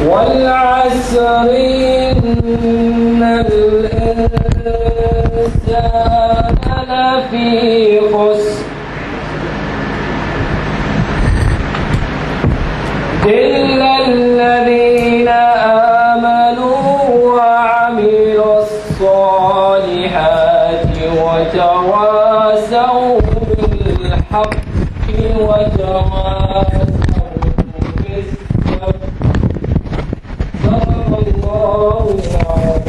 والعصر إن الإنسان لفي خسر إلا الذين آمنوا وعملوا الصالحات وتواصوا بالحق وتواصوا بالصبر صدق الله العظيم.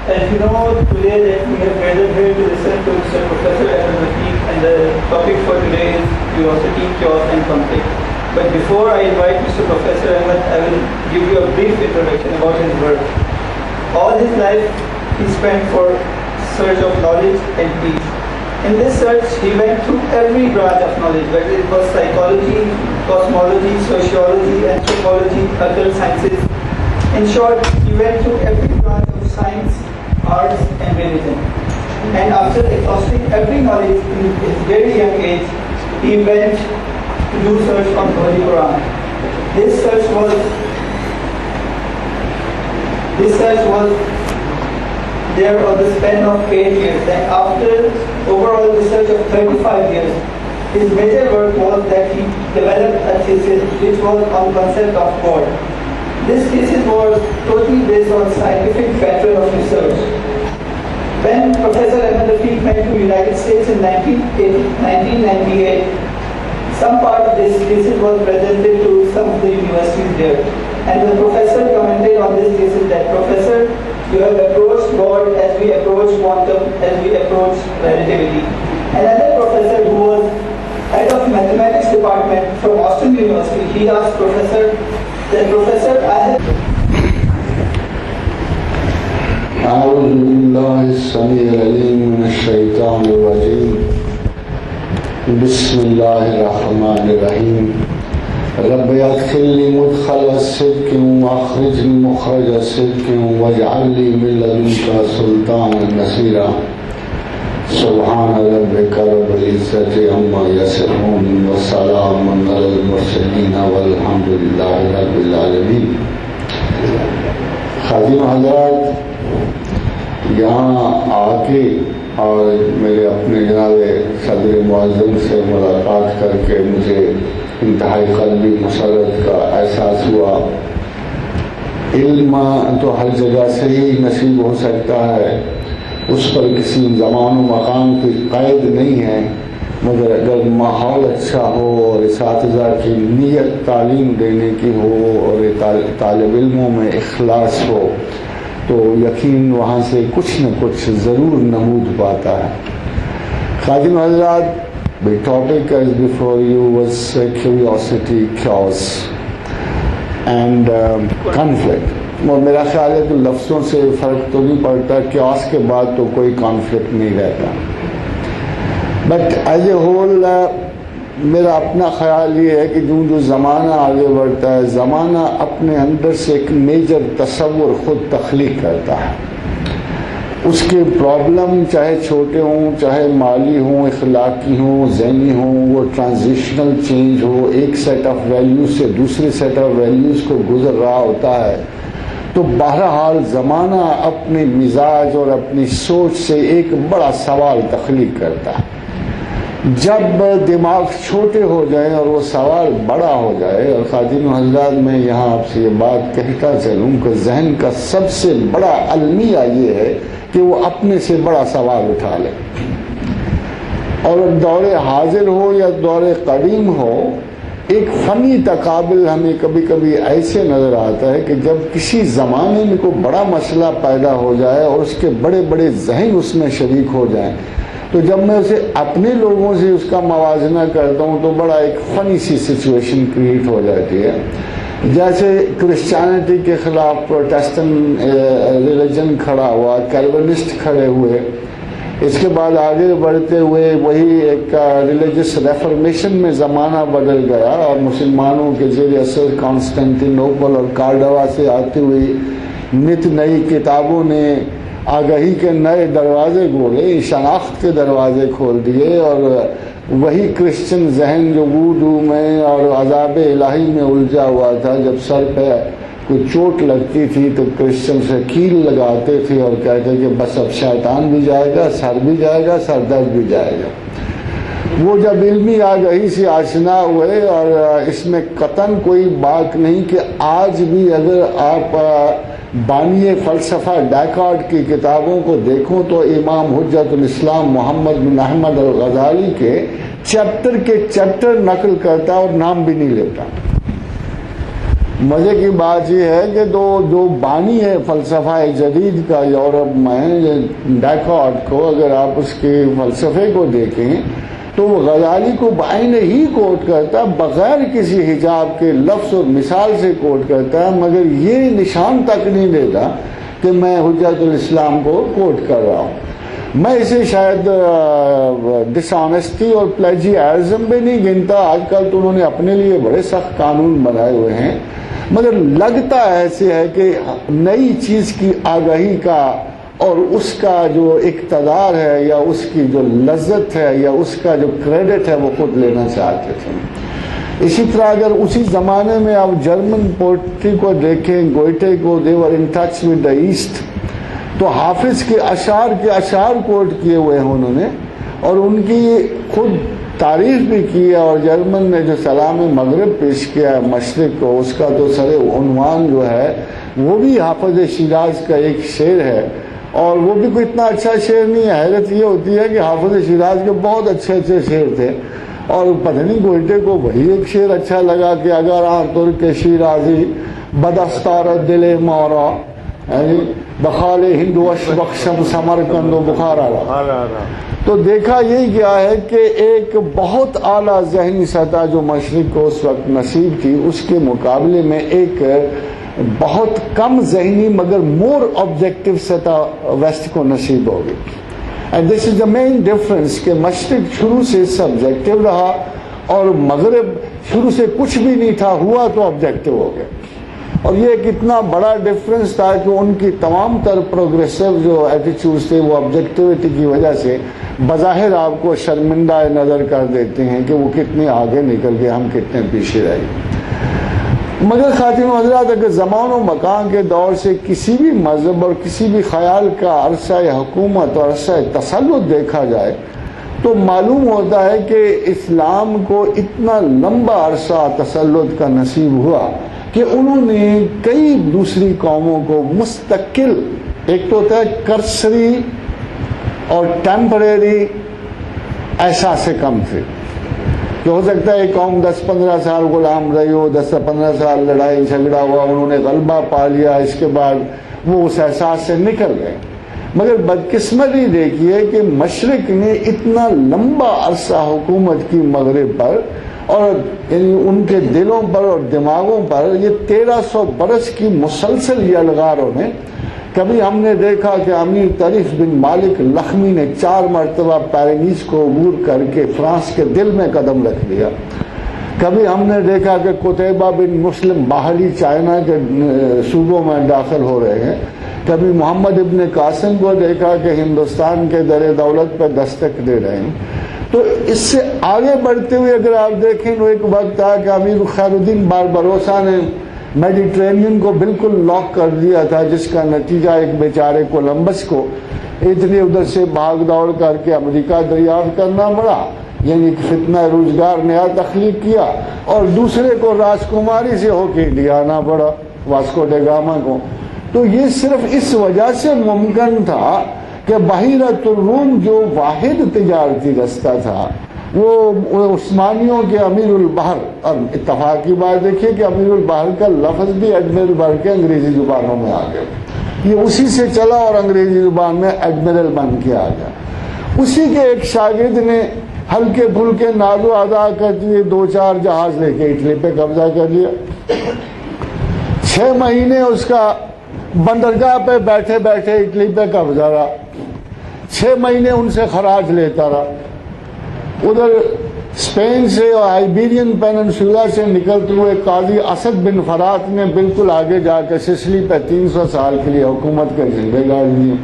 As you know, today that we have gathered here to listen to Mr. Professor Ahmed Rafiq, and the topic for today is curiosity, chaos and conflict. But before I invite Mr. Professor Ahmed, I will give you a brief introduction about his work. All his life he spent for search of knowledge and peace. In this search, he went through every branch of knowledge, whether it was psychology, cosmology, sociology, anthropology, occult sciences. In short, he went through every branch of science, arts and religion. And after exhausting every knowledge in his very young age, he went to do search on the Holy Quran. This search was there on the span of 8 years. And after overall research of 35 years, his major work was that he developed a thesis which was on concept of God. This thesis was totally based on scientific pattern of research. When Professor Ahmed Rafiq went to the United States in 1998, some part of this thesis was presented to some of the universities there. And the professor commented on this thesis that, Professor, you have approached God as we approach quantum, as we approach relativity. Another professor who was head of mathematics department from Austin University, he asked Professor, Professor, I have... أعوذ بالله السميع العليم من الشيطان الرجيم. بسم الله الرحمن الرحيم. رب ادخلني مدخل الصدق واخرجني مخرج الصدق واجعل لي من لدنك سلطانا نصيرا. سبحان ربك رب العزة عما يصفون وسلام على المرسلين والحمد لله رب العالمين. خادم حضرات، یہاں آ کے اور میرے اپنے جناب صدر معظم سے ملاقات کر کے مجھے انتہائی قلبی مسرت کا احساس ہوا. علم تو ہر جگہ سے ہی نصیب ہو سکتا ہے، اس پر کسی زمان و مقام کی قید نہیں ہے، مگر اگر ماحول اچھا ہو اور اساتذہ کی نیت تعلیم دینے کی ہو اور طالب علموں میں اخلاص ہو تو یقین وہاں سے کچھ نہ کچھ ضرور نمود پاتا ہے. خادم حضرات، the topic as before you was curiosity, chaos and conflict. اور میرا خیال ہے کہ لفظوں سے فرق تو نہیں پڑتا، chaos کے بعد تو کوئی conflict نہیں رہتا. بٹ ایز اے ہول میرا اپنا خیال یہ ہے کہ جو زمانہ آگے بڑھتا ہے، زمانہ اپنے اندر سے ایک میجر تصور خود تخلیق کرتا ہے. اس کے پرابلم چاہے چھوٹے ہوں، چاہے مالی ہوں، اخلاقی ہوں، ذہنی ہوں، وہ ٹرانزیشنل چینج ہو، ایک سیٹ آف ویلیوز سے دوسرے سیٹ آف ویلیوز کو گزر رہا ہوتا ہے، تو بہرحال زمانہ اپنے مزاج اور اپنی سوچ سے ایک بڑا سوال تخلیق کرتا ہے. جب دماغ چھوٹے ہو جائیں اور وہ سوال بڑا ہو جائے، اور خادم حضرات میں یہاں آپ سے یہ بات کہتا چلوں کہ ذہن کا سب سے بڑا المیہ یہ ہے کہ وہ اپنے سے بڑا سوال اٹھا لے. اور دور حاضر ہو یا دور قدیم ہو، ایک فنی تقابل ہمیں کبھی کبھی ایسے نظر آتا ہے کہ جب کسی زمانے میں کوئی بڑا مسئلہ پیدا ہو جائے اور اس کے بڑے بڑے ذہن اس میں شریک ہو جائیں، تو جب میں اسے اپنے لوگوں سے اس کا موازنہ کرتا ہوں تو بڑا ایک فنی سی سچویشن کریٹ ہو جاتی ہے. جیسے کرسچینٹی کے خلاف پروٹیسٹنٹ ریلیجن کھڑا ہوا، کیلونسٹ کھڑے ہوئے، اس کے بعد آگے بڑھتے ہوئے وہی ایک ریلیجس ریفارمیشن میں زمانہ بدل گیا اور مسلمانوں کے زیر اثر کانسٹینٹینوپل اور کارڈوا سے آتی ہوئی نت نئی کتابوں نے آگہی کے نئے دروازے کھولے، شناخت کے دروازے کھول دیے، اور وہی کرسچن ذہن جو ووڈو میں اور عذاب الہی میں الجھا ہوا تھا. جب سر پہ کوئی چوٹ لگتی تھی تو کرسچن سے کیل لگاتے تھے اور کہتے کہ بس اب شیطان بھی جائے گا، سر بھی جائے گا، سر درد بھی جائے گا. وہ جب علمی آگہی سے آشنا ہوئے، اور اس میں قطعاً کوئی بات نہیں کہ آج بھی اگر آپ بانی فلسفہ ڈیکارٹ کی کتابوں کو دیکھوں تو امام حجت الاسلام محمد بن احمد الغزالی کے چیپٹر نقل کرتا اور نام بھی نہیں لیتا. مزے کی بات یہ ہے کہ جو بانی ہے فلسفہ جدید کا یورپ میں، ڈیکارٹ کو، اگر آپ اس کے فلسفے کو دیکھیں تو وہ غزالی کو بعین ہی کوٹ کرتا، بغیر کسی حجاب کے لفظ اور مثال سے کوٹ کرتا ہے، مگر یہ نشان تک نہیں دیتا کہ میں حجت الاسلام کو کوٹ کر رہا ہوں. میں اسے شاید ڈس آنیسٹی اور پلیجیارزم بھی نہیں گنتا. آج کل تو انہوں نے اپنے لیے بڑے سخت قانون بنائے ہوئے ہیں، مگر لگتا ایسے ہے کہ نئی چیز کی آگاہی کا اور اس کا جو اقتدار ہے یا اس کی جو لذت ہے یا اس کا جو کریڈٹ ہے وہ خود لینا چاہتے تھے. اسی طرح اگر اسی زمانے میں آپ جرمن پوئٹری کو دیکھیں، گوئٹے کو، they were in touch with the east, تو حافظ کے اشعار کوٹ کیے ہوئے ہیں انہوں نے، اور ان کی خود تعریف بھی کی ہے. اور جرمن نے جو سلام مغرب پیش کیا ہے مشرق کو، اس کا تو سر عنوان جو ہے وہ بھی حافظ شیراز کا ایک شعر ہے، اور وہ بھی کوئی اتنا اچھا شعر نہیں ہے. حیرت یہ ہوتی ہے کہ حافظ شیراز کے بہت اچھے شعر تھے، اور پتہ نہیں گوئٹے کو وہی ایک شعر اچھا لگا کہ اگر ترک شیرازی بدستار دل مورا بخال ہندوش بخشم سمرکند و بخارا. تو دیکھا یہ گیا ہے کہ ایک بہت اعلیٰ ذہنی سطح جو مشرق کو اس وقت نصیب تھی، اس کے مقابلے میں ایک بہت کم ذہنی مگر مور آبجیکٹو سطح ویسٹ کو نصیب ہوگی. And this is the main difference کہ مشرق شروع سے سبجیکٹو رہا اور مغرب شروع سے کچھ بھی نہیں تھا، ہوا تو آبجیکٹو ہو گیا. اور یہ ایک اتنا بڑا ڈفرنس تھا کہ ان کی تمام تر پروگریسو جو ایٹیچیوڈز تھے وہ آبجیکٹیوٹی کی وجہ سے بظاہر آپ کو شرمندہ نظر کر دیتے ہیں کہ وہ کتنے آگے نکل گئے، ہم کتنے پیچھے رہ گئے. مگر خاتون حضرات، اگر زمان و مکان کے دور سے کسی بھی مذہب اور کسی بھی خیال کا عرصہ حکومت اور عرصہ تسلط دیکھا جائے تو معلوم ہوتا ہے کہ اسلام کو اتنا لمبا عرصہ تسلط کا نصیب ہوا کہ انہوں نے کئی دوسری قوموں کو مستقل، ایک تو ہوتا ہے کرسری اور ٹیمپریری احساس سے کم تھے، کہ ہو سکتا ہے ایک قوم 10-15 سال غلام رہی ہو، 10-15 سال لڑائی جھگڑا ہوا، انہوں نے غلبہ پا لیا، اس کے بعد وہ اس احساس سے نکل گئے. مگر بدقسمتی دیکھیے کہ مشرق نے اتنا لمبا عرصہ حکومت کی مغرب پر، اور یعنی ان کے دلوں پر اور دماغوں پر یہ 1300 برس کی مسلسل یلغاروں نے. کبھی ہم نے دیکھا کہ امیر طریف بن مالک لخمی نے 4 مرتبہ پیرینیز کو عبور کر کے فرانس کے دل میں قدم رکھ لیا. کبھی ہم نے دیکھا کہ قتیبہ بن مسلم باہری چائنا کے صوبوں میں داخل ہو رہے ہیں. کبھی محمد ابن قاسم کو دیکھا کہ ہندوستان کے در دولت پہ دستک دے رہے ہیں. تو اس سے آگے بڑھتے ہوئے اگر آپ دیکھیں تو ایک وقت آیا کہ امیر خیر الدین باربروسا نے میڈیٹرینین کو بالکل لاک کر دیا تھا، جس کا نتیجہ ایک بیچارے کولمبس کو اتنی ادھر سے بھاگ دوڑ کر کے امریکہ دریافت کرنا پڑا، یعنی فتنہ روزگار نیا تخلیق کیا، اور دوسرے کو راجکماری سے ہو کے انڈیا آنا پڑا، واسکو ڈے گاما کو. تو یہ صرف اس وجہ سے ممکن تھا کہ بحیرۃ الروم جو واحد تجارتی رستہ تھا وہ عثمانیوں کے امیر البحر، اور اتفاق کی بات دیکھیے کہ امیر البحر کا لفظ بھی ایڈمرل بن کے انگریزی زبانوں میں آ گیا، یہ اسی سے چلا اور انگریزی زبان میں ایڈمرل بن کے آ گیا. اسی کے ایک شاگرد نے ہلکے پھلکے ناز و ادا کر دیے، 2-4 جہاز لے کے اٹلی پہ قبضہ کر لیا. 6 مہینے اس کا بندرگاہ پہ بیٹھے بیٹھے اٹلی پہ قبضہ رہا، 6 مہینے ان سے خراج لیتا رہا. ادھر اسپین سے اور آئیبیرین پیننسولا سے نکلتے ہوئے قاضی اسد بن فرات نے بالکل آگے جا کے سسلی پہ 300 سال کے لیے حکومت کے جھنڈے گاڑ دیے.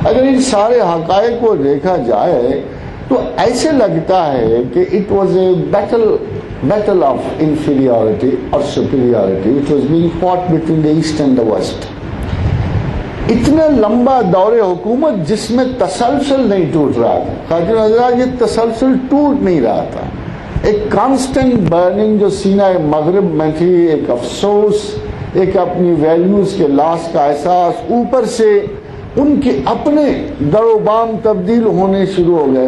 اگر ان سارے حقائق کو دیکھا جائے تو ایسے لگتا ہے کہ it was a battle of inferiority اور superiority which was being fought between the east and the west. اتنا لمبا دور حکومت جس میں تسلسل نہیں ٹوٹ رہا تھا. خواجہ حضرات یہ تسلسل ٹوٹ نہیں رہا تھا. ایک کانسٹنٹ برننگ جو سینہ مغرب میں تھی, ایک افسوس, ایک اپنی ویلیوز کے لاس کا احساس, اوپر سے ان کے اپنے در و بام تبدیل ہونے شروع ہو گئے.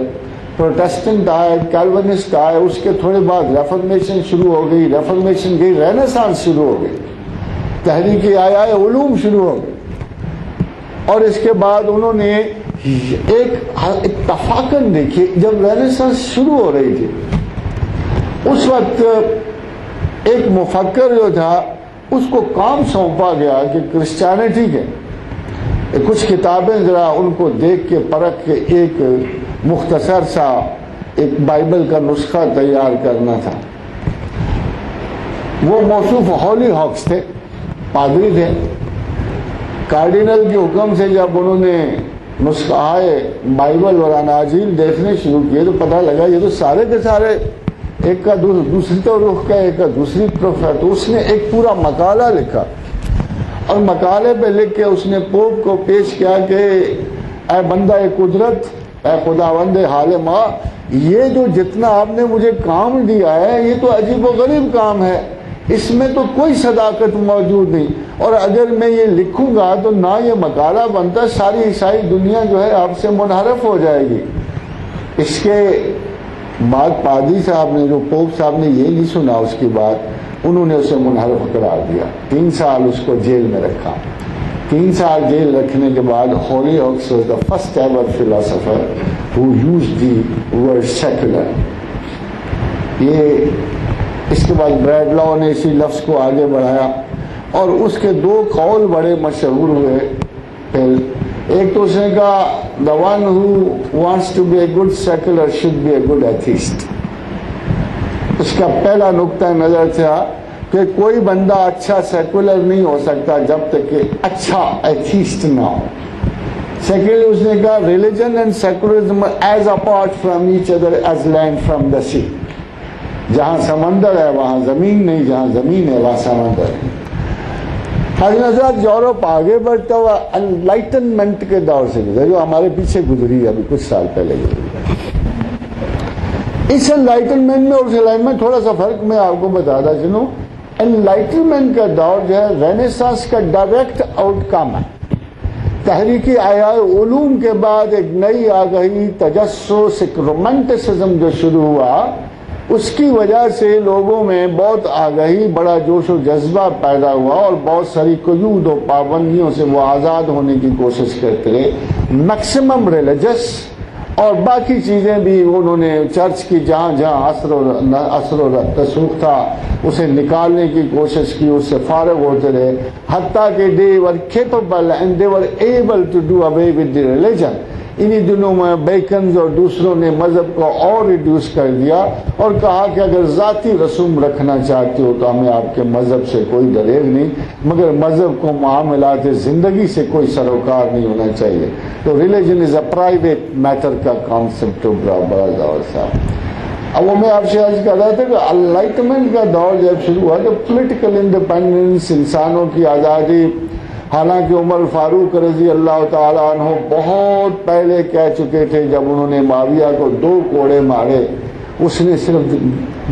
پروٹیسٹنٹ آئے, کیلونسٹ آئے, اس کے تھوڑے بعد ریفارمیشن شروع ہو گئی, ریفارمیشن گئی, رینیسانس شروع ہو گئی, تحریک آیا علوم شروع ہو گئی. اور اس کے بعد انہوں نے ایک اتفاقاً دیکھیے, جب رینیسانس شروع ہو رہی تھی اس وقت ایک مفکر جو تھا اس کو کام سونپا گیا کہ کرسچینٹی کے کچھ کتابیں ذرا ان کو دیکھ کے پرکھ کے ایک مختصر سا ایک بائبل کا نسخہ تیار کرنا تھا. وہ موصوف ہالی ہاکس تھے, پادری تھے. کارڈینل کے حکم سے جب انہوں نے نسخہ بائبل اور اناجیل دیکھنے شروع کیے تو پتہ لگا یہ تو سارے کے سارے ایک کا دوسری طرف رخ کا, ایک کا دوسری طرف ہے. تو اس نے ایک پورا مقالہ لکھا اور مقالے پہ لکھ کے اس نے پوپ کو پیش کیا کہ اے بندہ قدرت, اے خداوند حال ماں, یہ جو جتنا آپ نے مجھے کام دیا ہے یہ تو عجیب و غریب کام ہے, اس میں تو کوئی صداقت موجود نہیں, اور اگر میں یہ لکھوں گا تو نہ یہ مقالہ بنتا, ساری عیسائی دنیا جو ہے آپ سے منحرف ہو جائے گی. اس کے بعد پادری صاحب نے, جو پوپ صاحب نے یہ نہیں سنا اس کی بات, انہوں نے اسے منحرف قرار دیا. 3 سال اس کو جیل میں رکھا. 3 سال جیل رکھنے کے بعد Holy Hawks was the first ever philosopher who used the word secular. یہ اس کے بعد بریڈ لاؤ نے اسی لفظ کو آگے بڑھایا اور اس کے 2 قول بڑے مشہور ہوئے. پھر ایک تو اس نے کہا the one who wants to be a good secular should be a good atheist. اس کا پہلا نقطہ نظر تھا کہ کوئی بندہ اچھا سیکولر نہیں ہو سکتا جب تک کہ اچھا ایتھیسٹ نہ ہو. سیکنڈلی اس نے کہا religion and secularism is apart from each other as land from the sea. جہاں سمندر ہے وہاں زمین نہیں, جہاں زمین ہے وہاں سمندر ہے. حضرت حضرات یورپ آگے بڑھتا ہوا انلائٹنمنٹ کے دور سے گزرا, جو ہمارے پیچھے گزری ابھی کچھ سال پہلے گزری. اس انلائٹنمنٹ میں اور اس انلائٹنمنٹ میں تھوڑا سا فرق میں آپ کو بتاتا چلوں. انلائٹنمنٹ کا دور جو ہے رینیسانس کا ڈائریکٹ آؤٹ کم ہے. تحریک احیاء علوم کے بعد ایک نئی آگہی, تجسس, ایک رومانٹسزم جو شروع ہوا, اس کی وجہ سے لوگوں میں بہت آگہی, بڑا جوش و جذبہ پیدا ہوا اور بہت ساری قیود و پابندیوں سے وہ آزاد ہونے کی کوشش کرتے رہے. میکسیمم ریلیجس اور باقی چیزیں بھی انہوں نے چرچ کی جہاں جہاں اثر و رسوخ تھا اسے نکالنے کی کوشش کی, اس سے فارغ ہوتے رہے, حتیٰ کہ they were capable and they were able to do away with the religion. انہی دنوں میں بیکنز اور دوسروں نے مذہب کو اور ریڈیوس کر دیا اور کہا کہ اگر ذاتی رسوم رکھنا چاہتے ہو تو ہمیں آپ کے مذہب سے کوئی دریغ نہیں, مگر مذہب کو معاملات زندگی سے کوئی سروکار نہیں ہونا چاہیے. تو religion is a private matter کا کانسیپٹ بڑا دور تھا. اب وہ میں آپ سے عرض کر رہا تھا کہ انلائٹمنٹ کا دور جب شروع ہوا تو پولیٹیکل انڈیپینڈنس, انسانوں کی آزادی, حالانکہ عمر فاروق رضی اللہ تعالیٰ عنہ بہت پہلے کہہ چکے تھے جب انہوں نے معاویہ کو 2 کوڑے مارے. اس نے صرف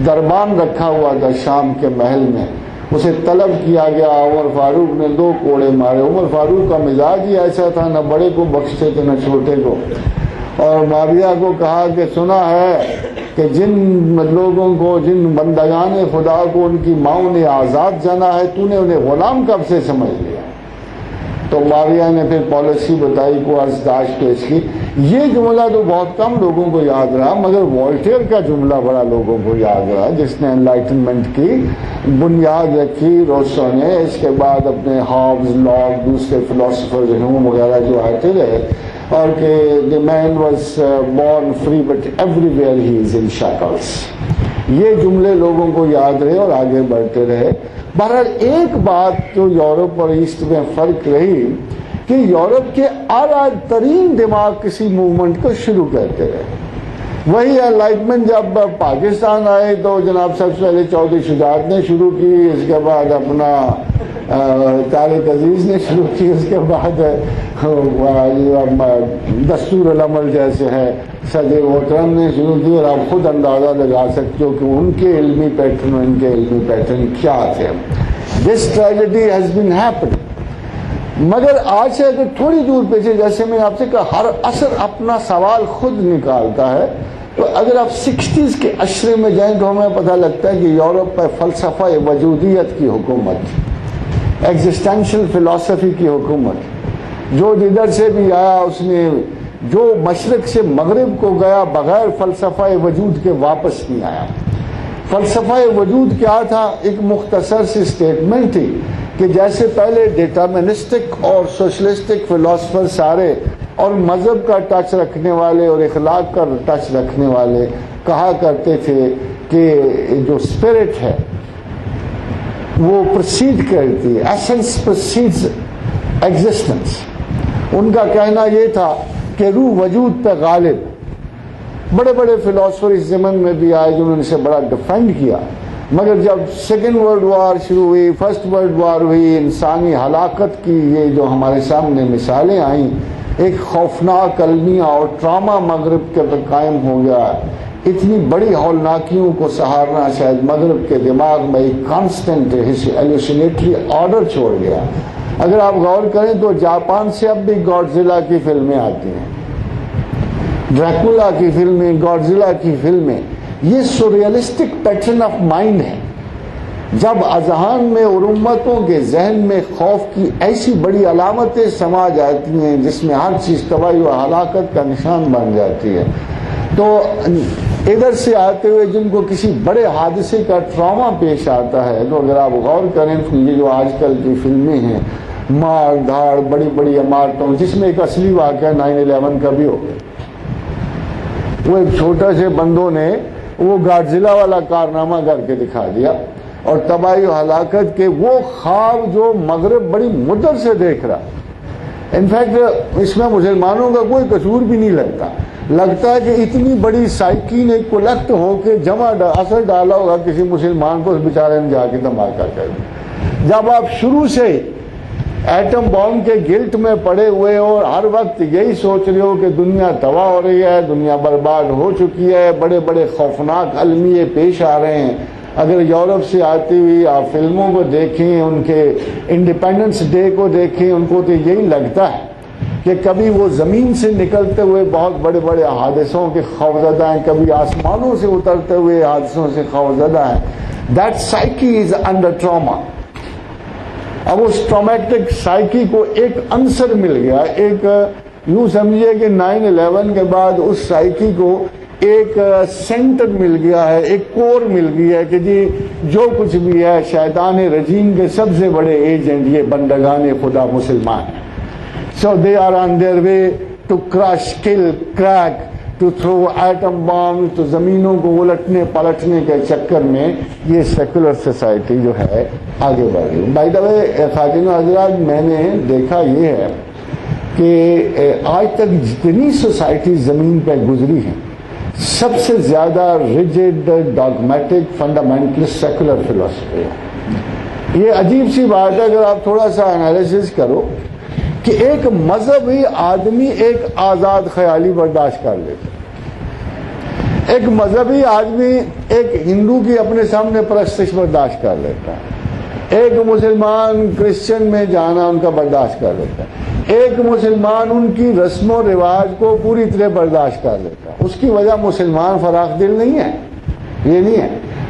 دربان رکھا ہوا تھا شام کے محل میں, اسے طلب کیا گیا, عمر فاروق نے 2 کوڑے مارے. عمر فاروق کا مزاج ہی ایسا تھا, نہ بڑے کو بخشتے تھے نہ چھوٹے کو. اور معاویہ کو کہا کہ سنا ہے کہ جن لوگوں کو, جن بندگان خدا کو ان کی ماؤں نے آزاد جانا ہے, تو نے انہیں غلام کب سے سمجھ لیا. تو معاویہ نے پھر پالیسی بتائی, کو ارزداشت پیش کی. یہ جملہ تو بہت کم لوگوں کو یاد رہا, مگر والٹیئر کا جملہ بڑا لوگوں کو یاد رہا, جس نے انلائٹنمنٹ کی بنیاد رکھی. روسو نے, اس کے بعد اپنے ہابز, لاک, دوسرے فلاسفرز ہیوم وغیرہ جو آتے رہے, اور کہ the man was born free but everywhere he is in shackles. یہ جملے لوگوں کو یاد رہے اور آگے بڑھتے رہے. بہرحال ایک بات جو یورپ اور ایسٹ میں فرق رہی کہ یورپ کے اعلیٰ ترین دماغ کسی موومنٹ کو شروع کرتے رہے. وہی انلائٹمنٹ جب پاکستان آئے تو جناب سب سے پہلے چودھری شجاعت نے شروع کی، اس کے بعد اپنا طارق عزیز نے شروع کی، اس کے بعد دستور العمل جیسے ہے صدر محترم نے شروع کی، اور آپ خود اندازہ لگا سکتے ہو کہ ان کے علمی پیٹرن ان کے علمی پیٹرن کیا تھے. دس ٹریجڈی ہیز بین ہیپنگ. مگر آج سے اگر تھوڑی دور پیچھے، جیسے میں نے آپ سے کہا ہر عصر اپنا سوال خود نکالتا ہے، تو اگر آپ 60s کے عشرے میں جائیں تو ہمیں پتہ لگتا ہے کہ یورپ پہ فلسفہ وجودیت کی حکومت، ایگزسٹینشل فلسفی کی حکومت، جو جدھر سے بھی آیا اس نے، جو مشرق سے مغرب کو گیا بغیر فلسفہ وجود کے واپس نہیں آیا. فلسفہ وجود کیا تھا؟ ایک مختصر سی اسٹیٹمنٹ تھی کہ جیسے پہلے ڈیٹرمنسٹک اور سوشلسٹک فلاسفر سارے اور مذہب کا ٹچ رکھنے والے اور اخلاق کا ٹچ رکھنے والے کہا کرتے تھے کہ جو اسپرٹ ہے وہ پروسیڈ کرتی ہے، ایسنس پروسیڈز ایگزسٹنس. ان کا کہنا یہ تھا کہ روح وجود پہ غالب. بڑے بڑے فلاسفر اس زمن میں بھی آئے جنہوں نے اسے بڑا ڈیفینڈ کیا، مگر جب سیکنڈ ورلڈ وار شروع ہوئی، فرسٹ ورلڈ وار ہوئی، انسانی ہلاکت کی یہ جو ہمارے سامنے مثالیں آئیں، ایک خوفناک المیہ اور ٹراما مغرب کے پر قائم ہو گیا. اتنی بڑی ہولناکیوں کو سہارنا شاید مغرب کے دماغ میں ایک کانسٹنٹ ایلوسینیٹری آرڈر چھوڑ گیا. اگر آپ غور کریں تو جاپان سے اب بھی گاڈزیلا کی فلمیں آتی ہیں، ڈریکولا کی فلمیں، گاڈزیلا کی فلمیں. یہ سوریلسٹک پیٹرن آف مائنڈ ہے. جب اذہان میں اور امتوں کے ذہن میں خوف کی ایسی بڑی علامتیں سما جاتی ہیں جس میں ہر چیز تباہی و ہلاکت کا نشان بن جاتی ہے، تو ادھر سے آتے ہوئے جن کو کسی بڑے حادثے کا ٹراما پیش آتا ہے، تو اگر آپ غور کریں تو یہ جو آج کل کی فلمیں ہیں، مار دھاڑ، بڑی بڑی عمارتوں، جس میں ایک اصلی واقعہ 9/11 کا بھی ہو گیا. وہ ایک چھوٹے سے بندوں نے وہ گاڈزیلا والا کارنامہ کر کے دکھا دیا، اور تباہی و ہلاکت کے وہ خواب جو مغرب بڑی مدت سے دیکھ رہا. انفیکٹ اس میں مسلمانوں کا کوئی قصور بھی نہیں لگتا ہے کہ اتنی بڑی سائیکی نے کولیکٹ ہو کے جمع اثر ڈالا ہوگا کسی مسلمان کو، اس بیچارے نے جا کے دھماکہ کر دیا. جب آپ شروع سے ایٹم بام کے گلٹ میں پڑے ہوئے اور ہر وقت یہی سوچ رہے ہو کہ دنیا تباہ ہو رہی ہے، دنیا برباد ہو چکی ہے، بڑے بڑے خوفناک المیے پیش آ رہے ہیں. اگر یورپ سے آتی ہوئی آپ فلموں کو دیکھیں، ان کے انڈیپینڈنس ڈے کو دیکھیں، ان کو تو یہی لگتا ہے کہ کبھی وہ زمین سے نکلتے ہوئے بہت بڑے بڑے حادثوں کے خوفزدہ ہیں، کبھی آسمانوں سے اترتے ہوئے حادثوں سے خوفزدہ ہیں. That psyche is under trauma. اب اس ٹرامیٹک سائیکی کو ایک عنصر مل گیا، ایک یوں سمجھیے کہ 9/11 کے بعد اس سائیکی کو ایک سینٹر مل گیا ہے، ایک کور مل گیا ہے کہ جی جو کچھ بھی ہے شیطان رجیم کے سب سے بڑے ایجنٹ یہ بندگان خدا مسلمان ہیں. So they are on their way to crush, kill, crack, to throw atom bombs, تو زمینوں کو الٹنے پلٹنے کے چکر میں یہ سیکولر سوسائٹی جو ہے آگے بڑھ رہی ہے. بائی دا وے خواتین و حضرات، میں نے دیکھا یہ ہے کہ آج تک جتنی سوسائٹی زمین پہ گزری ہیں سب سے زیادہ ریجڈ، ڈاگمیٹک، فنڈامنٹلسٹ سیکولر فلسفی ہے. یہ عجیب سی بات ہے اگر آپ تھوڑا سا انالیسس کرو کہ ایک مذہبی آدمی ایک آزاد خیالی برداشت کر لیتا ہے، ایک مذہبی آدمی ایک ہندو کی اپنے سامنے پرستش برداشت کر لیتا ہے، ایک مسلمان کرسچن میں جانا ان کا برداشت کر لیتا ہے، ایک مسلمان ان کی رسم و رواج کو پوری طرح برداشت کر لیتا ہے. اس کی وجہ مسلمان فراخ دل نہیں ہے، یہ نہیں ہے،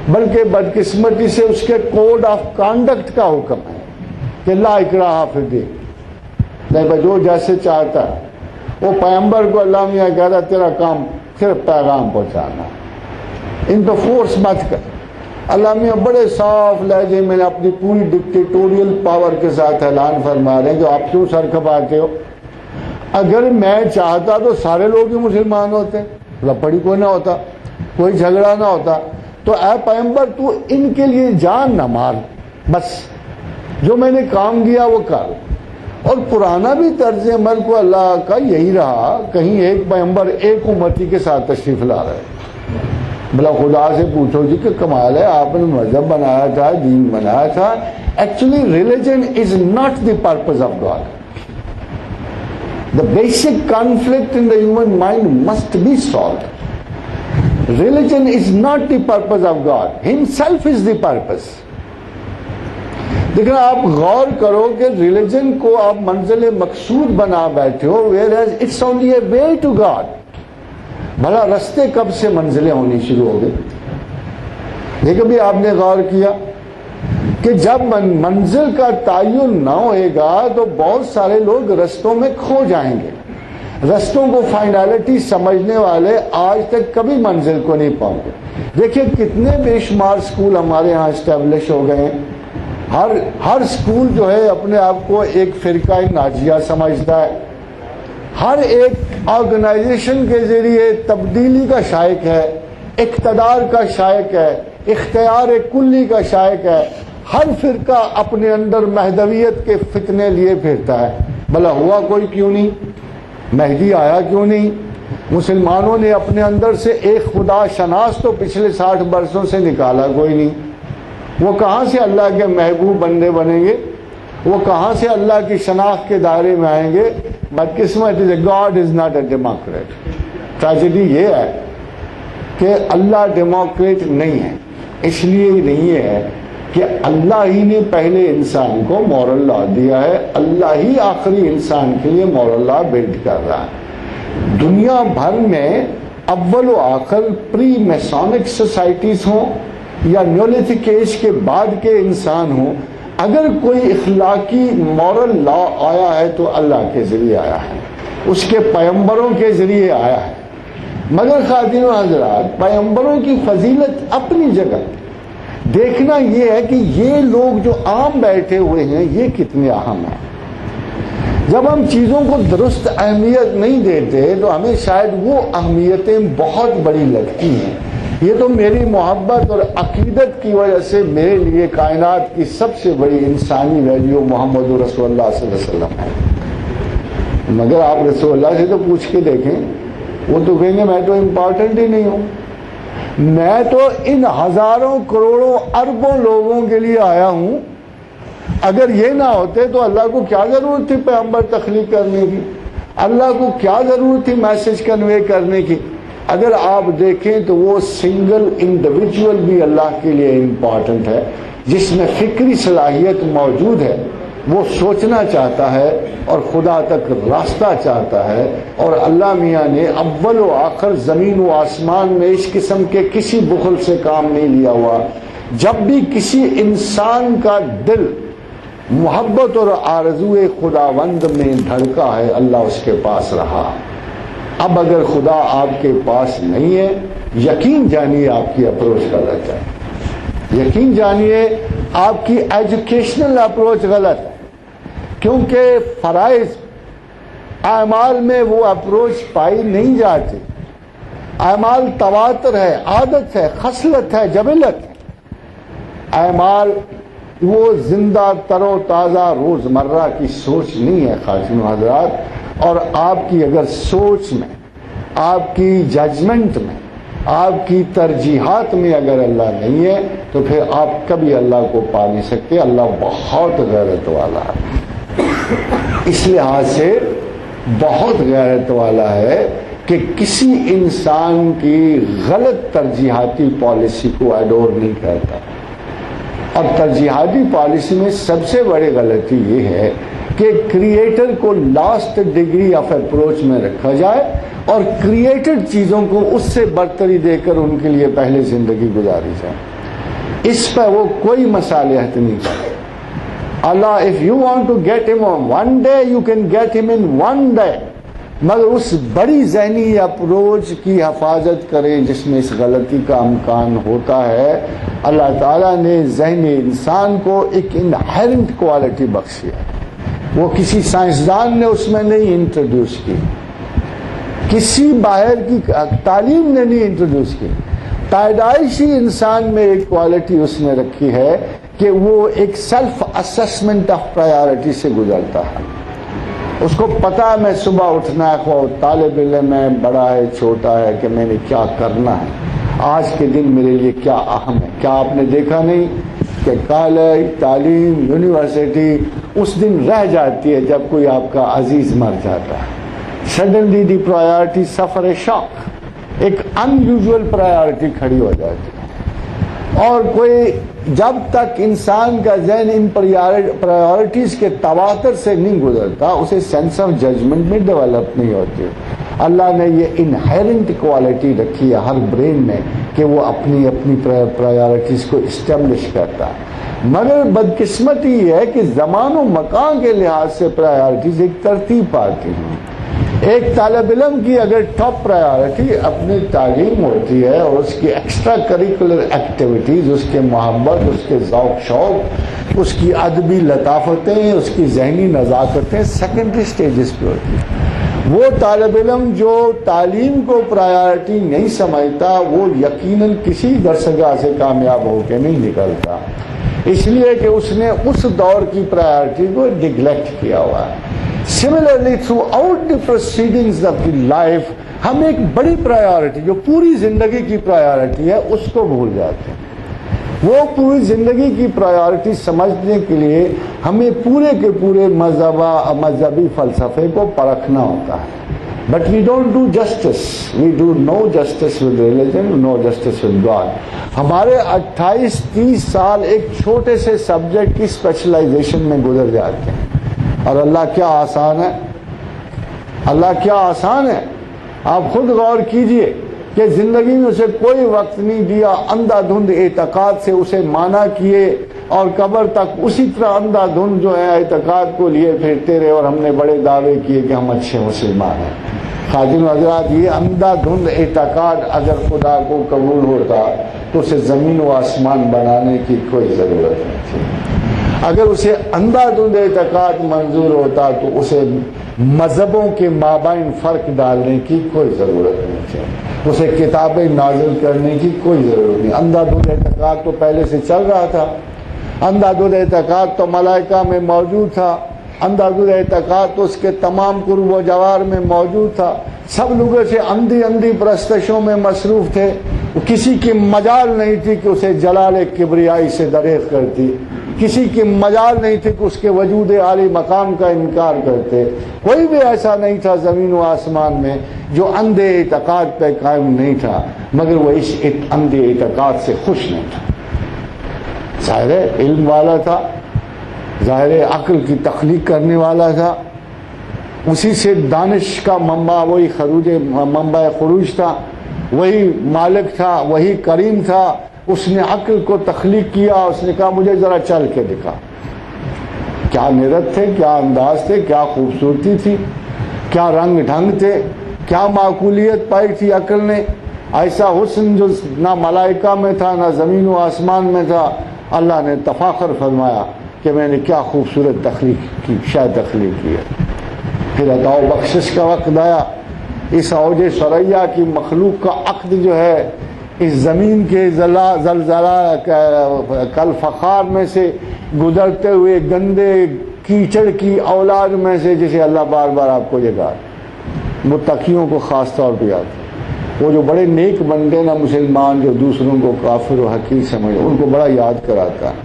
بلکہ بدقسمتی سے اس کے کوڈ آف کانڈکٹ کا حکم ہے کہ لا اکراہ فی الدین، نہیں جو جیسے چاہتا ہے. وہ پیغمبر کو اللہ میاں کہہ رہا تیرا کام صرف پیغام پہنچانا، ان تو فورس مت کر. اللہ میاں بڑے صاف لہجے میں اپنی پوری ڈکٹیٹوریل پاور کے ساتھ اعلان فرما رہے ہیں کہ آپ کیوں سر کھپاتے ہو؟ اگر میں چاہتا تو سارے لوگ ہی مسلمان ہوتے، لپڑی کوئی نہ ہوتا، کوئی جھگڑا نہ ہوتا. تو اے پیغمبر تو ان کے لیے جان نہ مار، بس جو میں نے کام دیا وہ کر. اور پرانا بھی طرز عمل کو اللہ کا یہی رہا، کہیں ایک پیغمبر ایک امتی کے ساتھ تشریف لا رہے بھلا خدا سے پوچھو جی کہ کمال ہے آپ نے مذہب بنایا تھا, دین بنایا تھا. Actually religion is not the purpose of God. The basic conflict in the human mind must be solved. Religion is not the purpose of God. Himself is the purpose. لیکن آپ غور کرو کہ ریلیجن کو آپ منزل مقصود بنا بیٹھے ہو, whereas it's only a way to God. بھلا رستے کب سے منزلیں ہونی شروع ہو گئی؟ یہ کبھی آپ نے غور کیا کہ جب منزل کا تعین نہ ہوئے گا تو بہت سارے لوگ رستوں میں کھو جائیں گے. رستوں کو فائنالٹی سمجھنے والے آج تک کبھی منزل کو نہیں پہنچے. دیکھیں کتنے بے شمار سکول ہمارے ہاں اسٹیبلش ہو گئے ہیں. ہر سکول جو ہے اپنے آپ کو ایک فرقہ ناجیہ سمجھتا ہے. ہر ایک آرگنائزیشن کے ذریعے تبدیلی کا شائق ہے, اقتدار کا شائق ہے, اختیار کلی کا شائق ہے. ہر فرقہ اپنے اندر مہدویت کے فتنے لیے پھرتا ہے. بھلا ہوا کوئی کیوں نہیں؟ مہدی آیا کیوں نہیں؟ مسلمانوں نے اپنے اندر سے ایک خدا شناس تو پچھلے 60 برسوں سے نکالا کوئی نہیں. وہ کہاں سے اللہ کے محبوب بندے بنیں گے؟ وہ کہاں سے اللہ کی شناخت کے دائرے میں آئیں گے؟ بدقسمت God is not a democrat. Tragedy یہ ہے کہ اللہ ڈیموکریٹ نہیں ہے. اس لیے نہیں ہے کہ اللہ ہی نے پہلے انسان کو مورل لا دیا ہے, اللہ ہی آخری انسان کے لیے مورل لا بلڈ کر رہا ہے. دنیا بھر میں اول و آخر پری میسونک سوسائٹیز ہوں یا نیولتھک ایج کے بعد کے انسان ہوں, اگر کوئی اخلاقی مورل لا آیا ہے تو اللہ کے ذریعے آیا ہے, اس کے پیغمبروں کے ذریعے آیا ہے. مگر خواتین و حضرات, پیغمبروں کی فضیلت اپنی جگہ, دیکھنا یہ ہے کہ یہ لوگ جو عام بیٹھے ہوئے ہیں یہ کتنے اہم ہیں. جب ہم چیزوں کو درست اہمیت نہیں دیتے تو ہمیں شاید وہ اہمیتیں بہت بڑی لگتی ہیں. یہ تو میری محبت اور عقیدت کی وجہ سے میرے لیے کائنات کی سب سے بڑی انسانی ویلیو محمد رسول اللہ صلی اللہ علیہ وسلم ہے. مگر آپ رسول اللہ سے تو پوچھ کے دیکھیں, وہ تو کہیں گے میں تو امپورٹنٹ ہی نہیں ہوں, میں تو ان ہزاروں کروڑوں اربوں لوگوں کے لیے آیا ہوں. اگر یہ نہ ہوتے تو اللہ کو کیا ضرورت تھی پیغمبر تخلیق کرنے کی؟ اللہ کو کیا ضرورت تھی میسج کنوے کرنے کی؟ اگر آپ دیکھیں تو وہ سنگل انڈیویجول بھی اللہ کے لیے امپورٹنٹ ہے, جس میں فکری صلاحیت موجود ہے, وہ سوچنا چاہتا ہے اور خدا تک راستہ چاہتا ہے. اور اللہ میاں نے اول و آخر زمین و آسمان میں اس قسم کے کسی بخل سے کام نہیں لیا ہوا. جب بھی کسی انسان کا دل محبت اور آرزو خداوند میں دھڑکا ہے, اللہ اس کے پاس رہا. اب اگر خدا آپ کے پاس نہیں ہے, یقین جانیے آپ کی اپروچ غلط ہے. یقین جانیے آپ کی ایجوکیشنل اپروچ غلط ہے, کیونکہ فرائض اعمال میں وہ اپروچ پائی نہیں جاتی. اعمال تواتر ہے, عادت ہے, خصلت ہے, جبلت ہے. اعمال وہ زندہ تر و تازہ روزمرہ کی سوچ نہیں ہے خواتین و حضرات. اور آپ کی اگر سوچ میں, آپ کی ججمنٹ میں, آپ کی ترجیحات میں اگر اللہ نہیں ہے تو پھر آپ کبھی اللہ کو پا نہیں سکتے. اللہ بہت غیرت والا ہے, اس لحاظ سے بہت غیرت والا ہے کہ کسی انسان کی غلط ترجیحاتی پالیسی کو ایڈور نہیں کرتا. اور ترجیحاتی پالیسی میں سب سے بڑی غلطی یہ ہے کہ کریٹر کو لاسٹ ڈگری آف اپروچ میں رکھا جائے اور کریٹڈ چیزوں کو اس سے برتری دے کر ان کے لیے پہلے زندگی گزاری جائے. اس پہ وہ کوئی مصالحت نہیں کرے. اللہ if you want to get him on one day you can get him in one day, مگر اس بڑی ذہنی اپروچ کی حفاظت کریں جس میں اس غلطی کا امکان ہوتا ہے. اللہ تعالیٰ نے ذہنی انسان کو ایک انہیرنٹ کوالٹی بخشی ہے, وہ کسی سائنسدان نے اس میں نہیں انٹروڈیوس کی, کسی باہر کی تعلیم نے نہیں انٹروڈیوس کی. پیدائشی انسان میں ایک کوالٹی اس نے رکھی ہے کہ وہ ایک سیلف اسسمنٹ آف پرائیورٹی سے گزرتا ہے. اس کو پتا ہے میں صبح اٹھنا ہے, خواہ طالب علم ہے, بڑا ہے, چھوٹا ہے, کہ میں نے کیا کرنا ہے. آج کے دن میرے لیے کیا اہم ہے. کیا آپ نے دیکھا نہیں کہ کالج، تعلیم، یونیورسٹی اس دن رہ جاتی ہے جب کوئی آپ کا عزیز مر جاتا ہے. سڈنلی دی پرائیورٹی سفر اے شاک، ایک ان یوزول پرائیورٹی کھڑی ہو جاتی ہے. اور کوئی جب تک انسان کا ذہن ان پرائیورٹیز کے تواتر سے نہیں گزرتا اسے سینس آف ججمنٹ میں ڈیولپ نہیں ہوتی. اللہ نے یہ انہیرنٹ کوالٹی رکھی ہے ہر برین میں کہ وہ اپنی اپنی پرائیورٹیز کو اسٹیبلش کرتا ہے. مگر بدقسمتی یہ ہے کہ زمان و مکان کے لحاظ سے پرائیورٹیز ایک ترتیب پاتی ہیں. ایک طالب علم کی اگر ٹاپ پرائیورٹی اپنی تعلیم ہوتی ہے اور اس کی ایکسٹرا کریکولر ایکٹیویٹیز، اس کے محبت، اس کے ذوق شوق، اس کی ادبی لطافتیں، اس کی ذہنی نزاکتیں سیکنڈری سٹیجز پہ ہوتی ہیں. وہ طالب علم جو تعلیم کو پرائیورٹی نہیں سمجھتا وہ یقیناً کسی درسگاہ سے کامیاب ہو کے نہیں نکلتا، اس لیے کہ اس نے اس دور کی پرائیورٹی کو نگلیکٹ کیا ہوا ہے. Similarly, throughout the proceedings of the life, ہم ایک بڑی پرائیورٹی جو پوری زندگی کی پرائیورٹی ہے اس کو بھول جاتے ہیں. وہ پوری زندگی کی پرائیورٹی سمجھنے کے لیے ہمیں پورے کے پورے مذہبی فلسفے کو پرکھنا ہوتا ہے. But we don't do justice. We do no justice with religion, no justice with God. ہمارے 28-30 سال ایک چھوٹے سے سبجیکٹ کی اسپیشلائزیشن میں گزر جاتے ہیں. اور اللہ کیا آسان ہے، اللہ کیا آسان ہے. آپ خود غور کیجئے کہ زندگی میں اسے کوئی وقت نہیں دیا، اندھا دھند اعتقاد سے اسے مانا کیے اور قبر تک اسی طرح اندھا دھند جو ہے اعتقاد کو لیے پھرتے رہے اور ہم نے بڑے دعوے کیے کہ ہم اچھے مسلمان ہیں. خادم حضرات، یہ اندھا دھند اعتقاد اگر خدا کو قبول ہوتا تو اسے زمین و آسمان بنانے کی کوئی ضرورت نہیں تھی. اگر اسے اندھا دھند اعتقاد منظور ہوتا تو اسے مذہبوں کے مابین فرق ڈالنے کی کوئی ضرورت نہیں تھی، اسے کتابیں نازل کرنے کی کوئی ضرورت نہیں. اندھا دھند اعتقاد تو پہلے سے چل رہا تھا. اندھا دھند اعتقاد تو ملائکہ میں موجود تھا. اندھا دھند اعتقاد تو اس کے تمام قرب و جوار میں موجود تھا. سب لوگ اسے اندھی پرستشوں میں مصروف تھے. کسی کی مجال نہیں تھی کہ اسے جلال کبریائی سے دریغ کرتی، کسی کی مجال نہیں تھی کہ اس کے وجود عالی مقام کا انکار کرتے. کوئی بھی ایسا نہیں تھا زمین و آسمان میں جو اندھے اعتقاد پہ قائم نہیں تھا، مگر وہ اس اندھے اعتقاد سے خوش نہیں تھا. ظاہر ہے علم والا تھا، ظاہر ہے عقل کی تخلیق کرنے والا تھا، اسی سے دانش کا منبع وہی منبع خروج تھا، وہی مالک تھا، وہی کریم تھا. اس نے عقل کو تخلیق کیا، اس نے کہا مجھے ذرا چل کے دکھا. کیا نرت تھے، کیا انداز تھے، کیا خوبصورتی تھی، کیا رنگ ڈھنگ تھے، کیا معقولیت پائی تھی عقل نے. ایسا حسن جو نہ ملائکہ میں تھا نہ زمین و آسمان میں تھا. اللہ نے تفاخر فرمایا کہ میں نے کیا خوبصورت تخلیق کی، شاید تخلیق کی ہے. پھر عطا و بخشش کا وقت آیا. اس اوج ثریا کی مخلوق کا عقد جو ہے اس زمین کے زلزلہ کل فخار میں سے گزرتے ہوئے گندے کیچڑ کی اولاد میں سے، جسے اللہ بار بار آپ کو یہ کہا متقیوں کو خاص طور پہ یاد، وہ جو بڑے نیک بندے نا مسلمان جو دوسروں کو کافر و حقیر سمجھے ان کو بڑا یاد کراتا ہے.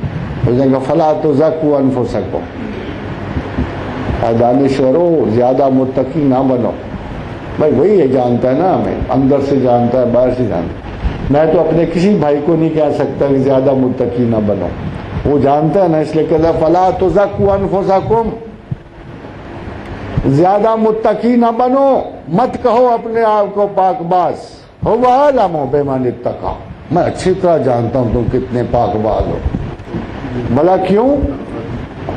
اس نے کہا فلا تزکوا انفسکم، دانشورو زیادہ متقی نہ بنو. بھائی وہی ہے جانتا ہے نا، ہمیں اندر سے جانتا ہے باہر سے جانتا ہے. میں تو اپنے کسی بھائی کو نہیں کہہ سکتا کہ زیادہ متقی نہ بنو، وہ جانتا ہے نا، اس لیے کہتا ہے فلا تزکوا انفسکم، زیادہ متقی نہ بنو، مت کہو اپنے آپ کو پاک باز. ہو اعلم بمن اتقی، میں اچھی طرح جانتا ہوں تم کتنے پاک باز ہو. بھلا کیوں؟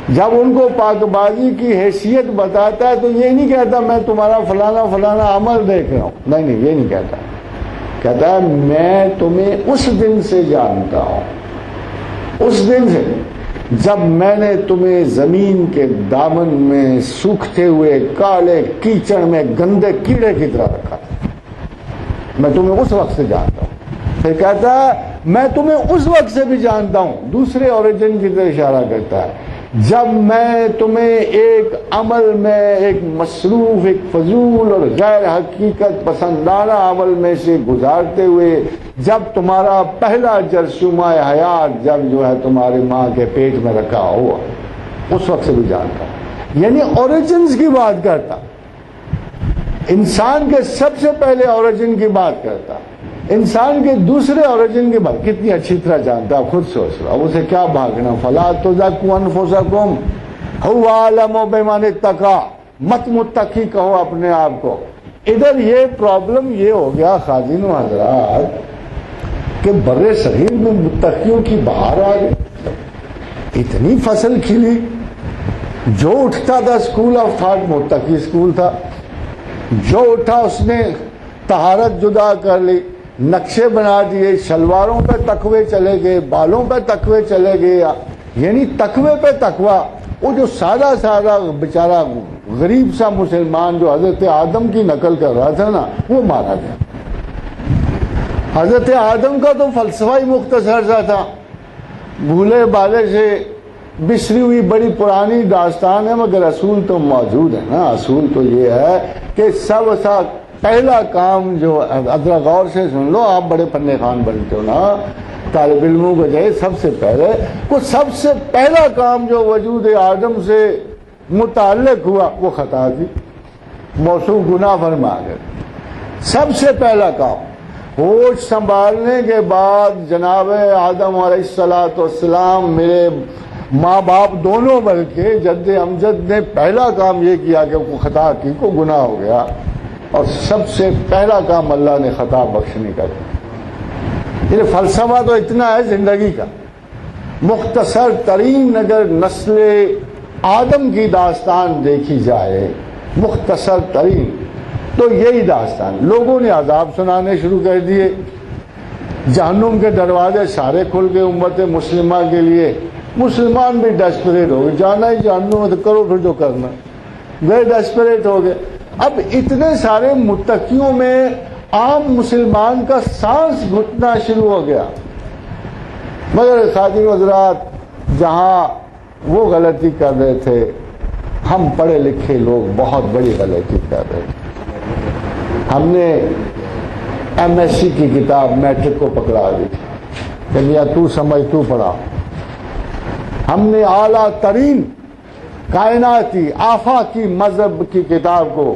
جب ان کو پاک بازی کی حیثیت بتاتا ہے تو یہ نہیں کہتا میں تمہارا فلانا عمل دیکھ رہا ہوں، نہیں یہ نہیں کہتا. کہتا ہے میں تمہیں اس دن سے جانتا ہوں، اس دن سے جب میں نے تمہیں زمین کے دامن میں سوکھتے ہوئے کالے کیچڑ میں گندے کیڑے کی طرح رکھا تھا، میں تمہیں اس وقت سے جانتا ہوں. پھر کہتا ہے میں تمہیں اس وقت سے بھی جانتا ہوں. دوسرے اوریجن کی طرف اشارہ کرتا ہے. جب میں تمہیں ایک عمل میں ایک مصروف، ایک فضول اور غیر حقیقت پسندانہ عمل میں سے گزارتے ہوئے جب تمہارا پہلا جرثومہ حیات جب جو ہے تمہارے ماں کے پیٹ میں رکھا ہوا، اس وقت سے بھی جانتا، یعنی اوریجنز کی بات کرتا، انسان کے سب سے پہلے اوریجن کی بات کرتا، انسان کے دوسرے اوریجن کی بات کتنی اچھی طرح جانتا، خود سوچ رہا، اسے کیا بھاگنا، فلا تزکوا انفسکم هو اعلم بمن اتقى، مت متقی کہو اپنے آپ کو۔ ادھر یہ پرابلم یہ ہو گیا خادین و حضرات کہ بر صغیر میں متقیوں کی بہار آ گئی، اتنی فصل کھلی، جو اٹھتا تھا اسکول آف تھاٹ متقی اسکول تھا، جو اٹھا اس نے طہارت جدا کر لی، نقشے بنا دیے، شلواروں پہ تقوی چلے گئے، بالوں پہ تقوی چلے گئے، یعنی تقوی پہ تقوی۔ وہ جو سادہ سادہ بیچارہ غریب سا مسلمان جو حضرت آدم کی نقل کر رہا تھا نا، وہ مارا گیا۔ حضرت آدم کا تو فلسفہ ہی مختصر سا تھا، بھولے بالے سے بسری ہوئی بڑی پرانی داستان ہے، مگر اصول تو موجود ہے نا۔ اصول تو یہ ہے کہ سب سے پہلا کام جو ادرا غور سے سن لو، آپ بڑے فن خان بنتے ہو نا، طالب علموں کو جائے، سب سے پہلے وہ سب سے پہلا کام جو وجود آدم سے متعلق ہوا وہ خطا تھی، موضوع گناہ فرما گئے۔ سب سے پہلا کام ہوش سنبھالنے کے بعد جناب آدم علیہ السلام، میرے ماں باپ دونوں بلکہ جد امجد نے پہلا کام یہ کیا کہ وہ خطا کی، کو گناہ ہو گیا، اور سب سے پہلا کام اللہ نے خطا بخشنے کا کیا۔ یہ فلسفہ تو اتنا ہے زندگی کا۔ مختصر ترین اگر نسل آدم کی داستان دیکھی جائے، مختصر ترین تو یہی داستان، لوگوں نے عذاب سنانے شروع کر دیے، جہنم کے دروازے سارے کھل گئے امت مسلمہ کے لیے، مسلمان بھی ڈیسپریٹ ہو گئے، جانا ہی جہنم میں تو کرو پھر جو کرنا، گئے ڈیسپریٹ ہو گئے۔ اب اتنے سارے متقیوں میں عام مسلمان کا سانس گھٹنا شروع ہو گیا۔ مگر خادم حضرات جہاں وہ غلطی کر رہے تھے، ہم پڑھے لکھے لوگ بہت بڑی غلطی کر رہے تھے۔ ہم نے ایم ایس سی کی کتاب میٹرک کو پکڑا دی کہ یا تو سمجھ تو پڑھا۔ ہم نے اعلیٰ ترین کائناتی آفاقی مذہب کی کتاب کو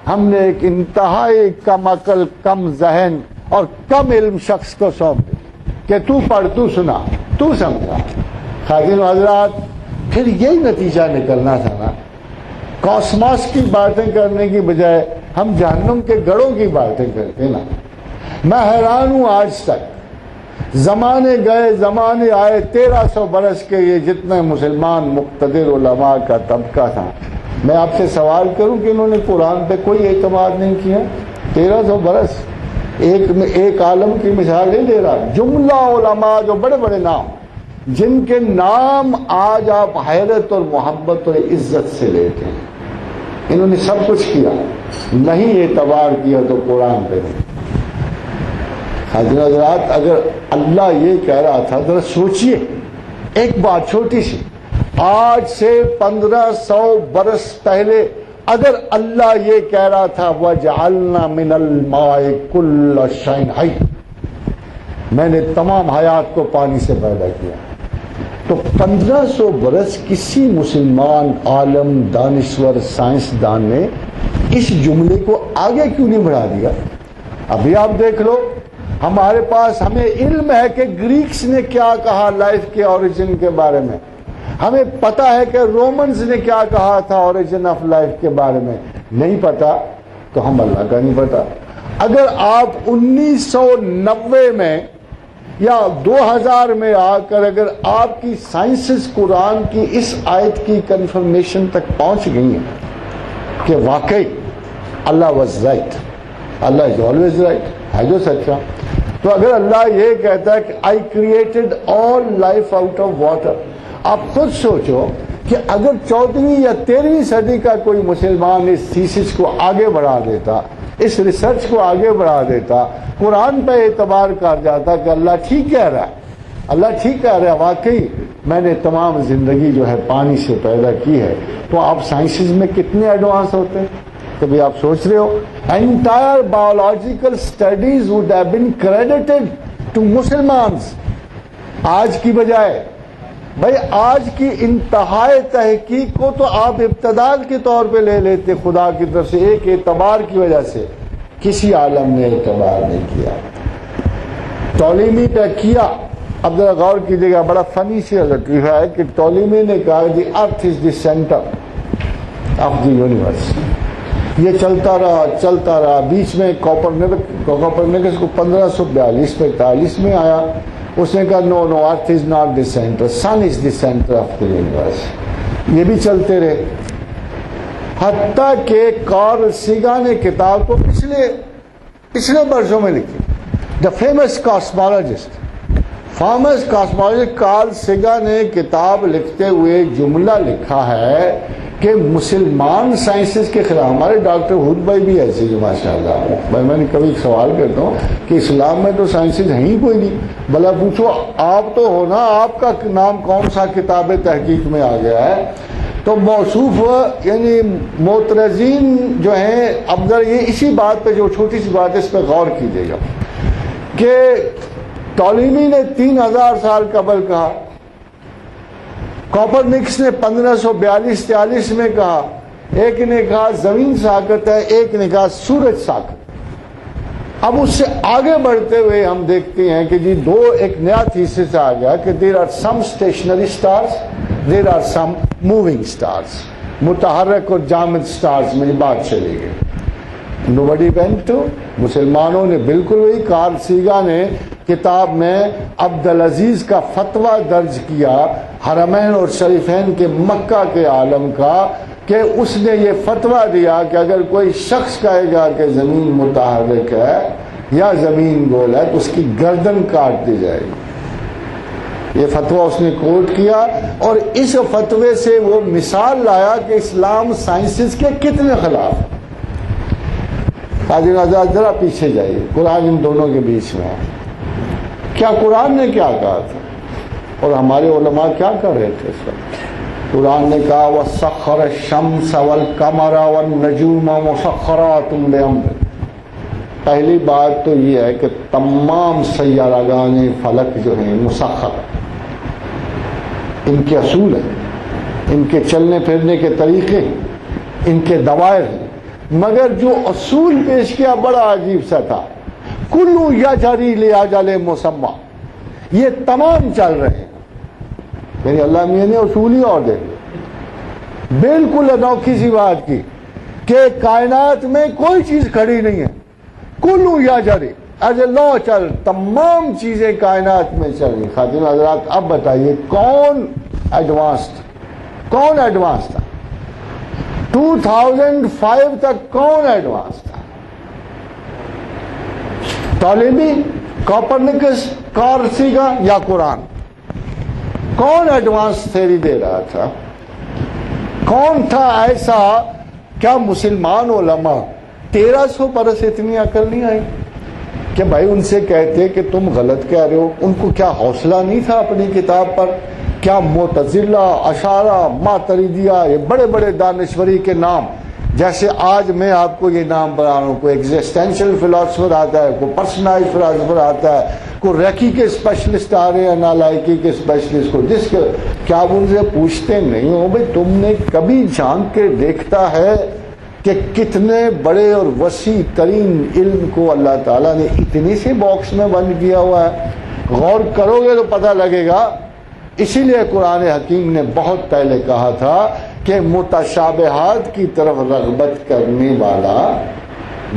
ہم نے ایک انتہائی کم عقل، کم ذہن اور کم علم شخص کو سونپ دی کہ تو پڑھ، تو سنا، تو سمجھا۔ خادم حضرات پھر یہی نتیجہ نکلنا تھا نا، کاسماس کی باتیں کرنے کی بجائے ہم جہنم کے گڑھوں کی باتیں کرتے نا۔ میں حیران ہوں آج تک، زمانے گئے زمانے آئے، 1300 برس کے یہ جتنے مسلمان مقتدر علماء کا طبقہ تھا، میں آپ سے سوال کروں کہ انہوں نے قرآن پہ کوئی اعتماد نہیں کیا؟ 1300 برس ایک عالم کی مثال نہیں دے رہا، جملہ علماء جو بڑے بڑے نام، جن کے نام آج آپ حیرت اور محبت اور عزت سے لیتے ہیں، انہوں نے سب کچھ کیا، نہیں اعتبار کیا تو قرآن پہ نہیں۔ حضرات اگر اللہ یہ کہہ رہا تھا، ذرا سوچئے ایک بات چھوٹی سی، آج سے 1500 برس پہلے اگر اللہ یہ کہہ رہا تھا وَجَعَلْنَا مِنَ الْمَاءِ كُلَّ شَيْءٍ حَيٍّ، میں نے تمام حیات کو پانی سے پیدا کیا، تو 1500 برس کسی مسلمان عالم، دانشور، سائنسدان نے اس جملے کو آگے کیوں نہیں بڑھا دیا؟ ابھی آپ دیکھ لو، ہمارے پاس ہمیں علم ہے کہ گریکس نے کیا کہا لائف کے اوریجن کے بارے میں، ہمیں پتا ہے کہ رومنز نے کیا کہا تھا اوریجن آف لائف کے بارے میں، نہیں پتا تو ہم اللہ کا نہیں پتا۔ اگر آپ 1990 میں یا 2000 میں آ کر اگر آپ کی سائنسز قرآن کی اس آیت کی کنفرمیشن تک پہنچ گئی ہیں کہ واقعی Allah was right, Allah is always right, ہے جو سچا، تو اگر اللہ یہ کہتا ہے کہ I created all life out of water, آپ خود سوچو کہ اگر 14ویں یا 13ویں صدی کا کوئی مسلمان اس تھیسس کو آگے بڑھا دیتا، اس ریسرچ کو آگے بڑھا دیتا، قرآن پہ اعتبار کر جاتا کہ اللہ ٹھیک کہہ رہا ہے، اللہ ٹھیک کہہ رہا ہے، واقعی میں نے تمام زندگی جو ہے پانی سے پیدا کی ہے. تو آپ سائنسز میں کتنے ایڈوانس ہوتے ہیں؟ کبھی آپ سوچ رہے ہو؟ Entire biological studies would have been credited to Muslims. آج کی بجائے بھائی آج کی انتہائی تحقیق کو تو آپ ابتدال کے طور پہ لے لیتے خدا کی طرف سے، ایک اعتبار کی وجہ سے. کسی عالم نے اعتبار نہیں کیا. ٹولیمی پہ کیا. اب ذرا غور کیجیے گا، بڑا فنی سی لطیفہ ہے کہ ٹولیمی نے کہا دی ارتھ از the centre of the universe. یہ چلتا رہا. بیچ میں کوپرنیکس کو 1542 میں 43 میں آیا، اس نے کہا no earth is not the centre, sun is the centre of the universe. یہ بھی چلتے رہے، حتیٰ کہ کارل سیگا نے کتاب کو پچھلے برسوں میں لکھی. دا فیمس کاسمولوجسٹ کارل سیگا نے کتاب لکھتے ہوئے جملہ لکھا ہے کہ مسلمان سائنسز کے خلاف. ہمارے ڈاکٹر ہود بھائی بھی ایسے جو ماشاء اللہ بھائی، میں نے کبھی سوال کرتا ہوں کہ اسلام میں تو سائنسز ہیں ہی کوئی نہیں، بھلا پوچھو آپ تو ہو نا، آپ کا نام کون سا کتاب تحقیق میں آ گیا ہے؟ تو موصوف یعنی معترضین جو ہیں، اب ذرا یہ اسی بات پہ جو چھوٹی سی بات ہے اس پہ غور کیجیے گا کہ ٹولیمی نے 3000 سال قبل کہا، کوپرنکس نے 1542-43 میں کہا، ایک نے کہا زمین ساکت ہے، ایک نے کہا سورج ساکت. اب اس سے آگے بڑھتے ہوئے ہم دیکھتے ہیں کہ جی ایک نیا تھیسس آ گیا کہ there are some stationary stars, there are some moving stars. متحرک اور جامد اسٹارز میں بات چلی گئی. Nobody went to. مسلمانوں نے بالکل وہی. کارل سیگا نے کتاب میں عبدالعزیز کا فتویٰ درج کیا حرمین اور شریفین کے مکہ کے عالم کا، کہ اس نے یہ فتویٰ دیا کہ اگر کوئی شخص کہے گا کہ زمین متحرک ہے یا زمین گول ہے تو اس کی گردن کاٹ دی جائے گی. یہ فتویٰ اس نے کوٹ کیا، اور اس فتوے سے وہ مثال لایا کہ اسلام سائنسز کے کتنے خلاف ہے. ذرا پیچھے جائیے، قرآن ان دونوں کے بیچ میں ہے. کیا قرآن نے کیا کہا تھا اور ہمارے علماء کیا کر رہے تھے اس وقت؟ قرآن نے کہا وَسَخَّرَ الشَّمْسَ وَالْقَمَرَ وَالنَّجُومَ مُسَخَّرَاتٌ بِأَمْرِهِ. پہلی بات تو یہ ہے کہ تمام سیارگان فلک جو ہیں مسخر، ان کے اصول ہیں، ان کے چلنے پھرنے کے طریقے، ان کے دوائر ہیں، مگر جو اصول پیش کیا بڑا عجیب سا تھا. کلو یجری لاجل مسمى، یہ تمام چل رہے ہیں. یعنی اللہ میاں نے اصول ہی اور دے بالکل انوکھی سی بات کی کہ کائنات میں کوئی چیز کھڑی نہیں ہے. کلو یجری ایز اے لا چل، تمام چیزیں کائنات میں چل رہی. خاتون حضرات اب بتائیے کون ایڈوانس تھا 2005 تک؟ کون ایڈوانس تھا؟ ٹولیمی، کوپرنکس، کارل سیگا یا قرآن؟ کون ایڈوانس تھیری دے رہا تھا؟ کون تھا ایسا؟ کیا مسلمان علماء 1300 برس اتنی عقل نہیں آئی کہ بھائی ان سے کہتے کہ تم غلط کہہ رہے ہو؟ ان کو کیا حوصلہ نہیں تھا اپنی کتاب پر؟ کیا معتزلہ، اشاعرہ، ماتریدیہ، یہ بڑے بڑے دانشوری کے نام، جیسے آج میں آپ کو یہ نام بتا رہا ہوں، کوئی ایگزسٹینشل فلاسفر آتا ہے، کوئی پرسنائز فلاسفر آتا ہے، کوئی ریکی کے اسپیشلسٹ آ رہے ہیں، نالائکی کے اسپیشلسٹ کو، جس کے کیا آپ ان سے پوچھتے نہیں ہو بھائی تم نے کبھی جھانک کے دیکھتا ہے کہ کتنے بڑے اور وسیع ترین علم کو اللہ تعالیٰ نے اتنی سی باکس میں بند کیا ہوا ہے؟ غور کرو گے تو پتہ لگے گا. اسی لیے قرآن حکیم نے بہت پہلے کہا تھا کہ متشابہات کی طرف رغبت کرنے والا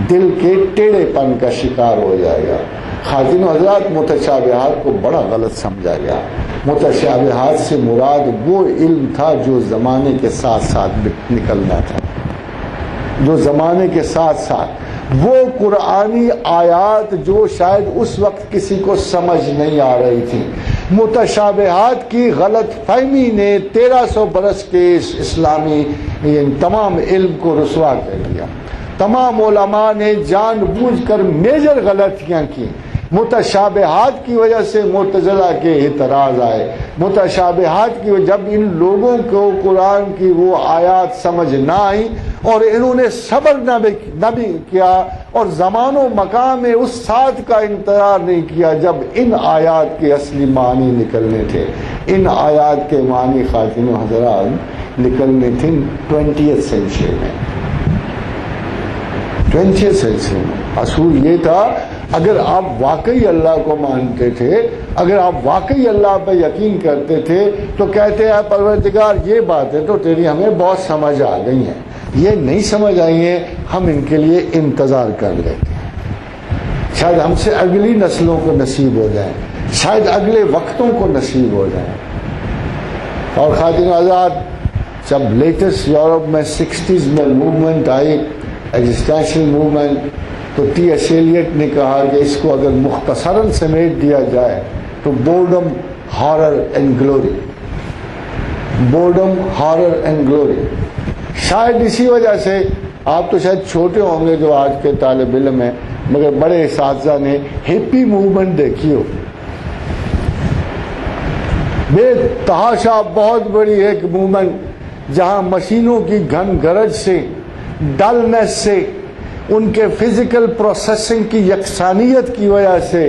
دل کے ٹیڑھے پن کا شکار ہو جائے گا. خاتون حضرات متشابہات کو بڑا غلط سمجھا گیا. متشابہات سے مراد وہ علم تھا جو زمانے کے ساتھ ساتھ نکلنا تھا، جو زمانے کے ساتھ ساتھ وہ قرآنی آیات جو شاید اس وقت کسی کو سمجھ نہیں آ رہی تھی. متشابہات کی غلط فہمی نے 1300 برس کے اسلامی تمام علم کو رسوا کر دیا. تمام علماء نے جان بوجھ کر میجر غلطیاں کی. متشابہات کی وجہ سے معتزلہ کے اعتراض آئے. متشابہات کی وجہ جب ان لوگوں کو قرآن کی وہ آیات سمجھ نہ آئی اور انہوں نے صبر نہ بھی کیا اور زمان و مقام میں اس ساتھ کا انتظار نہیں کیا جب ان آیات کے اصلی معنی نکلنے تھے. ان آیات کے معنی خواتین و حضرات نکلنے تھے 20th سینچری میں. 20th سینچری میں اصول یہ تھا اگر آپ واقعی اللہ کو مانتے تھے, اگر آپ واقعی اللہ پہ یقین کرتے تھے تو کہتے ہیں پروردگار یہ باتیں تو تیری ہمیں بہت سمجھ آ گئی ہیں, یہ نہیں سمجھ آئی ہیں, ہم ان کے لیے انتظار کر لیتے ہیں, شاید ہم سے اگلی نسلوں کو نصیب ہو جائیں, شاید اگلے وقتوں کو نصیب ہو جائیں. اور خواتین آزاد جب لیٹسٹ یورپ میں 60s میں موومنٹ آئی, ایگزسٹینشل موومنٹ, تو ٹی ایس ایلیٹ نے کہا کہ اس کو اگر مختصراً سمیٹ دیا جائے تو boredom, horror and glory. Boredom, horror and glory. شاید اسی وجہ سے آپ تو شاید چھوٹے ہوں گے جو آج کے طالب علم ہیں, مگر بڑے اساتذہ نے ہپی موومنٹ دیکھی ہو. بے تحاشا بہت بڑی ایک موومنٹ جہاں مشینوں کی گھن گرج سے, ڈلنس سے, ان کے فزیکل پروسیسنگ کی یکسانیت کی وجہ سے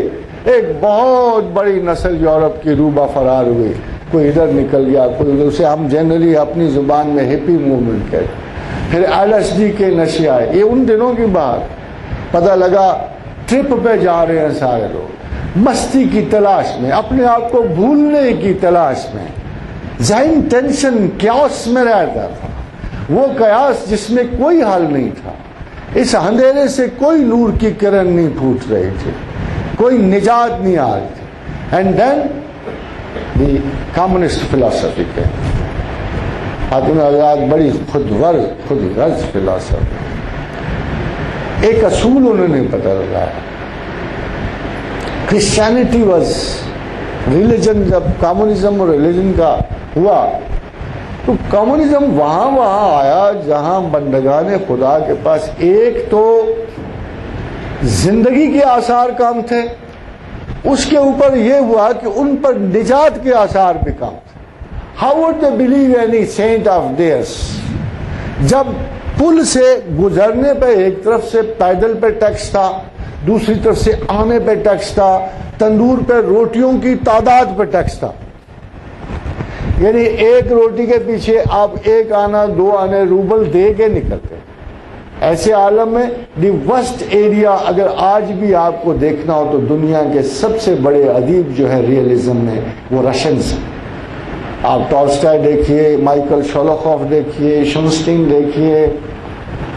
ایک بہت بڑی نسل یورپ کی روبہ فرار ہوئی. کوئی ادھر نکل گیا, کوئی ادھر, اسے ہم جنرلی اپنی زبان میں ہپی موومنٹ کہتے. پھر LSD کے نشے آئے, یہ ان دنوں کی بات. پتہ لگا ٹرپ پہ جا رہے ہیں سارے لوگ, مستی کی تلاش میں, اپنے آپ کو بھولنے کی تلاش میں, ذہن ٹینشن کیوس میں رہتا تھا, وہ قیاس جس میں کوئی حل نہیں تھا. اس اندھیرے سے کوئی نور کی کرن نہیں پھوٹ رہی تھی, کوئی نجات نہیں آ رہی تھی. And then the communist philosophy کے خاتون آزاد بڑی خود غرض فلاسفی, ایک اصول انہوں نے پتہ لگایا. Christianity was religion. جب کمیونزم اور ریلیجن کا ہوا تو کمیونزم وہاں آیا جہاں بندگان خدا کے پاس ایک تو زندگی کے آثار کام تھے, اس کے اوپر یہ ہوا کہ ان پر نجات کے آثار بھی کام تھے. How would they believe any saint of theirs. جب پل سے گزرنے پہ ایک طرف سے پیدل پہ ٹیکس تھا, دوسری طرف سے آنے پہ ٹیکس تھا, تندور پہ روٹیوں کی تعداد پہ ٹیکس تھا. یعنی ایک روٹی کے پیچھے آپ 1 آنا 2 آنے روبل دے کے نکلتے. ایسے عالم میں دی ورسٹ ایریا اگر آج بھی آپ کو دیکھنا ہو تو دنیا کے سب سے بڑے ادیب جو ہے ریئلزم میں وہ رشنز ہیں. آپ ٹالسٹائے دیکھیے, مائیکل شولوخوف دیکھیے, شونسٹین دیکھیے,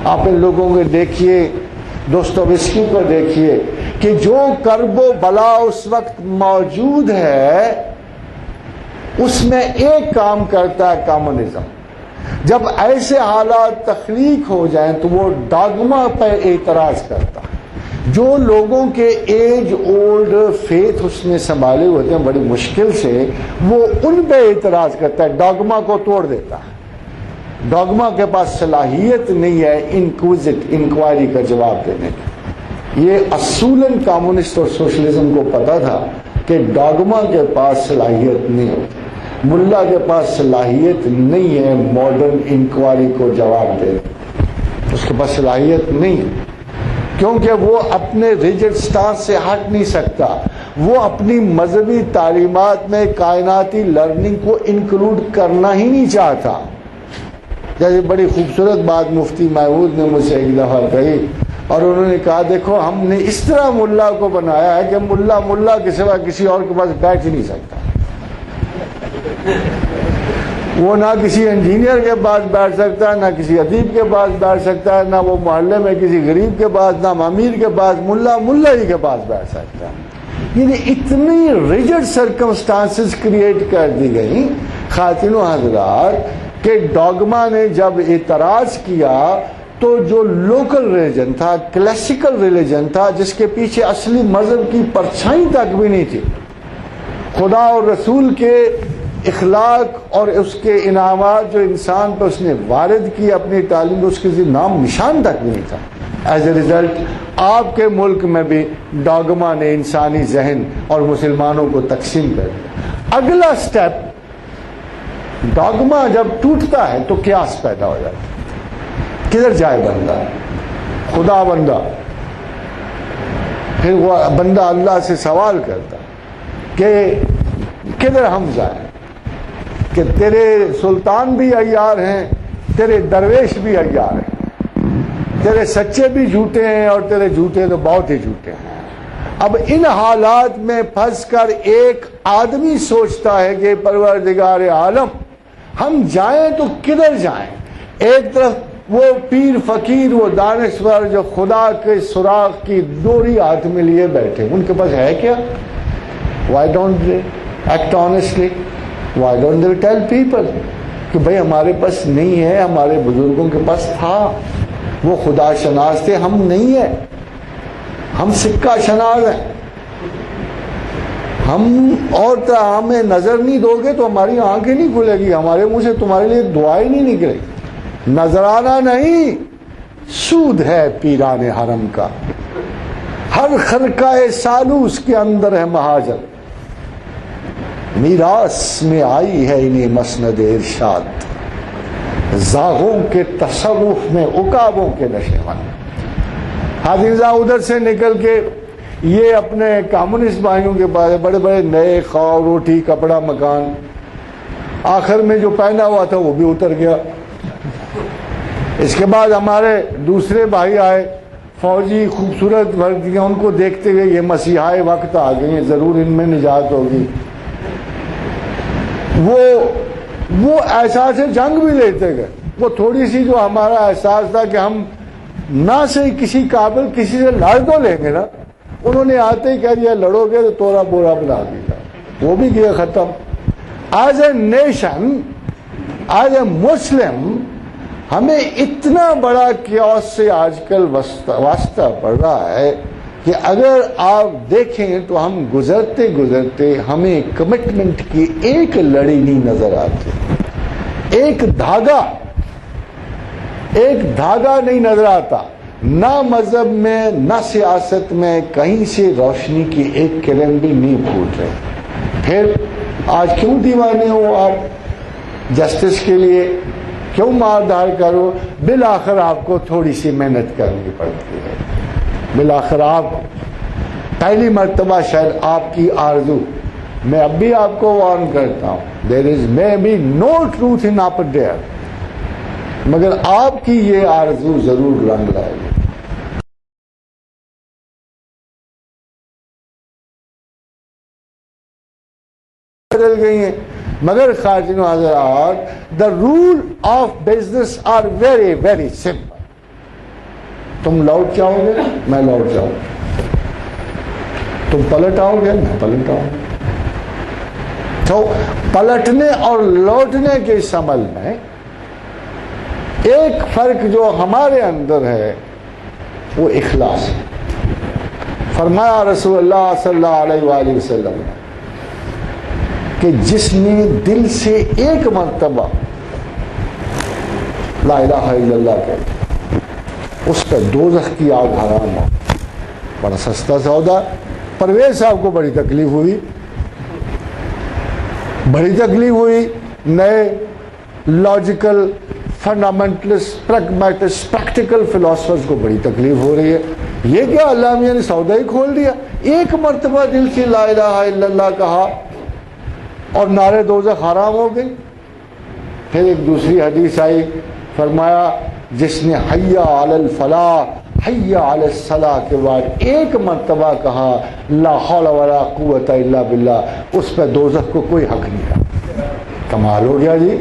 آپ ان لوگوں کو دیکھیے, دوستویسکی کو دیکھیے کہ جو کرب و بلا اس وقت موجود ہے اس میں ایک کام کرتا ہے کمیونزم. جب ایسے حالات تخلیق ہو جائیں تو وہ ڈاگما پہ اعتراض کرتا ہے. جو لوگوں کے ایج اولڈ فیتھ اس نے سنبھالے ہوتے ہیں بڑی مشکل سے, وہ ان پہ اعتراض کرتا ہے, ڈاگما کو توڑ دیتا ہے. ڈاگما کے پاس صلاحیت نہیں ہے انکوائری کا جواب دینے کی. یہ اصولاً کمیونسٹ اور سوشلزم کو پتا تھا کہ ڈاگما کے پاس صلاحیت نہیں ہوتی, ملا کے پاس صلاحیت نہیں ہے ماڈرن انکوائری کو جواب دے. اس کے پاس صلاحیت نہیں ہے کیونکہ وہ اپنے ریجڈ سٹانس سے ہٹ نہیں سکتا. وہ اپنی مذہبی تعلیمات میں کائناتی لرننگ کو انکلوڈ کرنا ہی نہیں چاہتا. جیسے بڑی خوبصورت بات مفتی محمود نے مجھ سے ایک دفعہ کہی, اور انہوں نے کہا دیکھو ہم نے اس طرح ملا کو بنایا ہے کہ ملا کے سوا کسی اور کے پاس بیٹھ ہی نہیں سکتا. وہ نہ کسی انجینئر کے پاس بیٹھ سکتا ہے, نہ کسی ادیب کے پاس بیٹھ سکتا ہے, نہ وہ محلے میں کسی غریب کے پاس, نہ امیر کے پاس, ملا ہی کے پاس بیٹھ سکتا ہے. یعنی اتنی ریجڈ سرکمسٹانسز کریٹ کر دی گئی خواتین و حضرات کہ ڈاگما نے جب اعتراض کیا تو جو لوکل ریلیجن تھا, کلاسیکل ریلیجن تھا, جس کے پیچھے اصلی مذہب کی پرچھائی تک بھی نہیں تھی, خدا اور رسول کے اخلاق اور اس کے انعامات جو انسان پہ اس نے وارد کی اپنی تعلیم, اس کے نام نشان تک بھی نہیں تھا, ایز اے ریزلٹ آپ کے ملک میں بھی ڈاگما نے انسانی ذہن اور مسلمانوں کو تقسیم کر دیا۔ اگلا سٹیپ، ڈاگما جب ٹوٹتا ہے تو قیاس پیدا ہو جاتا ہے، کدھر جائے بندہ، خدا بندہ۔ پھر وہ بندہ اللہ سے سوال کرتا کہ کدھر ہم جائیں، کہ تیرے سلطان بھی عیار ہیں، تیرے درویش بھی عیار ہیں، تیرے سچے بھی جھوٹے ہیں اور تیرے جھوٹے تو بہت ہی جھوٹے ہیں۔ اب ان حالات میں پھنس کر ایک آدمی سوچتا ہے کہ پروردگار عالم ہم جائیں تو کدھر جائیں۔ ایک طرف وہ پیر فقیر، وہ دانشور جو خدا کے سراغ کی ڈوری ہاتھ میں لیے بیٹھے، ان کے پاس ہے کیا؟ Why don't they act honestly? Why don't they tell people کہ بھئی ہمارے پاس نہیں ہے، ہمارے بزرگوں کے پاس تھا، وہ خدا شناس تھے، ہم نہیں ہیں، ہم سکہ شناس ہیں، ہم اور ہمیں نظر نہیں دو گے تو ہماری آنکھیں نہیں کھلے گی، ہمارے منہ سے تمہارے لیے دعائیں نہیں نکلے گی۔ نظرانہ نہیں، سود ہے پیران حرم کا، ہر خرقہ سالوس کے اندر ہے مہاجر، میراث میں آئی ہے انہیں مسند ارشاد، زاغوں کے تصوف میں عقابوں کے نشیمن۔ حافظہ ادھر سے نکل کے یہ اپنے کمیونسٹ بھائیوں کے پاس بڑے بڑے نئے خواہ، روٹی، کپڑا، مکان، آخر میں جو پہنا ہوا تھا وہ بھی اتر گیا۔ اس کے بعد ہمارے دوسرے بھائی آئے، فوجی، خوبصورت وردیاں، ان کو دیکھتے ہوئے یہ مسیحائے وقت آ گئے ہیں، ضرور ان میں نجات ہوگی۔ وہ احساس جنگ بھی لیتے گئے، وہ تھوڑی سی جو ہمارا احساس تھا کہ ہم نہ سے کسی قابل کسی سے لڑ تو لیں گے نا، انہوں نے آتے ہی کہہ دیا لڑو گے تو توڑا بورا بنا دیا، وہ بھی گیا ختم۔ As a nation, as a Muslim, ہمیں اتنا بڑا کیوس سے آج کل واسطہ پڑ رہا ہے کہ اگر آپ دیکھیں تو ہم گزرتے گزرتے ہمیں کمٹمنٹ کی ایک لڑی نہیں نظر آتی، ایک دھاگا نہیں نظر آتا، نہ مذہب میں نہ سیاست میں کہیں سے روشنی کی ایک کرن بھی نہیں پھوٹ رہی۔ پھر آج کیوں دیوانے ہو آپ جسٹس کے لیے، کیوں مار دھار کرو؟ بالآخر آپ کو تھوڑی سی محنت کرنی پڑتی ہے، بالآخر آپ پہلی مرتبہ شاید آپ کی آرزو، میں اب بھی آپ کو وارن کرتا ہوں، there is maybe no truth in up there، مگر آپ کی یہ آرزو ضرور رنگ لائے گی۔ بدل گئی ہیں، مگر خارجین حضرات، the rule of business are very very simple۔ تم لوٹ جاؤ گے، میں لوٹ جاؤں گا، تم پلٹ آؤ گے، میں پلٹ آؤں گا۔ تو پلٹنے اور لوٹنے کے اس عمل میں ایک فرق جو ہمارے اندر ہے وہ اخلاص ہے۔ فرمایا رسول اللہ صلی اللہ علیہ وآلہ وسلم نے کہ جس نے دل سے ایک مرتبہ لا الہ الا اللہ کہا اس پر دوزخ کی آگ حرام ہو۔ بڑا سستا سودا۔ پرویز صاحب کو بڑی تکلیف ہوئی، نئے لاجیکل فنڈامنٹلسٹ پریگمیٹسٹ پریکٹیکل فلاسفرز کو بڑی تکلیف ہو رہی ہے، یہ کیا اللہ میاں نے سودا ہی کھول دیا، ایک مرتبہ دل سے لا الہ الا اللہ کہا اور نعرے دوزخ حرام ہو گئی۔ پھر ایک دوسری حدیث آئی، فرمایا جس نے حی علی الفلاح حی علی الصلاح کے بعد ایک مرتبہ کہا لا حول ولا قوت الا باللہ، اس پہ دوزخ کو کوئی حق نہیں رہا۔ کمال ہو گیا جی۔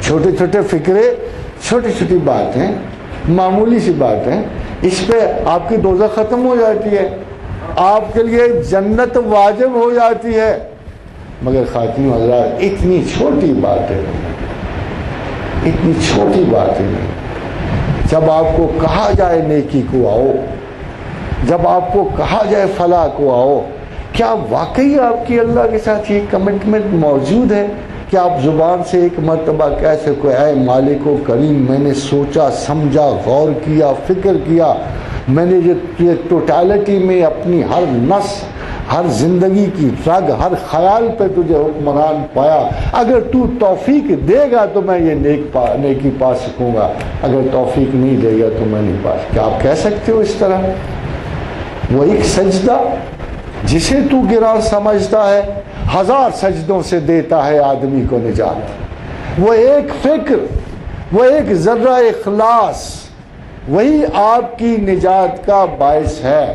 چھوٹے چھوٹے فکرے، چھوٹی چھوٹی باتیں، معمولی سی باتیں، اس پہ آپ کی دوزخ ختم ہو جاتی ہے، آپ کے لیے جنت واجب ہو جاتی ہے۔ مگر خاتون حضرات، اتنی چھوٹی باتیں نہیں۔ جب آپ کو کہا جائے نیکی کو آؤ، جب آپ کو کہا جائے فلاح کو آؤ، کیا واقعی آپ کی اللہ کے ساتھ یہ کمٹمنٹ موجود ہے کہ آپ زبان سے ایک مرتبہ کہہ سکو اے مالک و کریم، میں نے سوچا، سمجھا، غور کیا، فکر کیا، میں نے یہ ٹوٹالٹی میں اپنی ہر نس، ہر زندگی کی رگ، ہر خیال پہ تجھے حکمران پایا، اگر تو توفیق دے گا تو میں یہ نیکی پا سکوں گا، اگر توفیق نہیں دے گا تو میں نہیں پا سکوں۔ کیا آپ کہہ سکتے ہو اس طرح؟ وہ ایک سجدہ جسے تو گراں سمجھتا ہے 1000 سجدوں سے دیتا ہے آدمی کو نجات۔ وہ ایک فکر، وہ ایک ذرہ اخلاص، وہی آپ کی نجات کا باعث ہے۔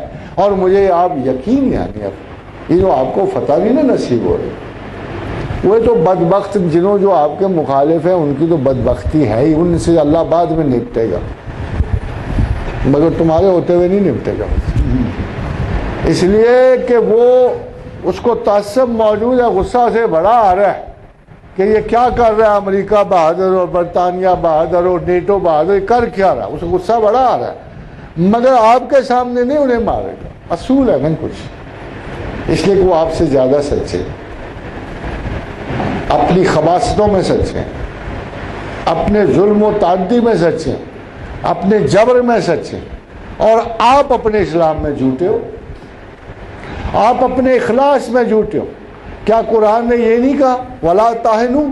اور مجھے آپ یقین یعنی اب یہ جو آپ کو فتح بھی نہ نصیب ہو رہی، وہ تو بدبخت جنہوں جو آپ کے مخالف ہیں ان کی تو بدبختی ہے ہی، ان سے اللہ بعد میں نپٹے گا، مگر تمہارے ہوتے ہوئے نہیں نپٹے گا، اس لیے کہ وہ اس کو تعصب موجود ہے، غصہ سے بڑا آ رہا ہے کہ یہ کیا کر رہا ہے، امریکہ بہادر اور برطانیہ بہادر اور نیٹو بہادر، کر کیا رہا ہے، اس کو غصہ بڑا آ رہا ہے، مگر آپ کے سامنے نہیں انہیں مارے گا، اصول ہے نا کچھ، اس لیے کہ وہ آپ سے زیادہ سچے، اپنی خباثتوں میں سچے، اپنے ظلم و تعدی میں سچے، اپنے جبر میں سچے، اور آپ اپنے اسلام میں جھوٹے ہو، آپ اپنے اخلاص میں جھوٹے ہو۔ کیا قرآن نے یہ نہیں کہا وَلَا تَهِنُوا،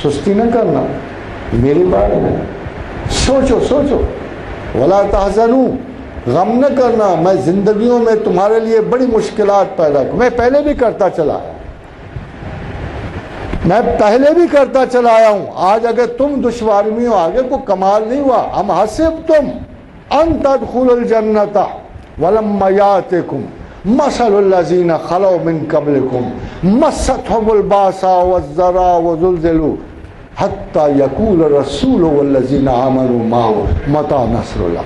سستی نہ کرنا میرے بارے میں، سوچو وَلَا تَحْزَنُوا، غم نہ کرنا، میں زندگیوں میں تمہارے لیے بڑی مشکلات پیدا میں پہلے بھی کرتا چلا آیا ہوں، آج اگر تم دشواری میں ہو، آگے کو کمال نہیں ہوا، ہم حسبتم ان تدخلوا الجنة ولما یاتکم مثل الذین خلوا من قبلکم مستهم الباساء والضراء وزلزلوا حتی یقول الرسول والذین آمنوا معه متی نصر اللہ۔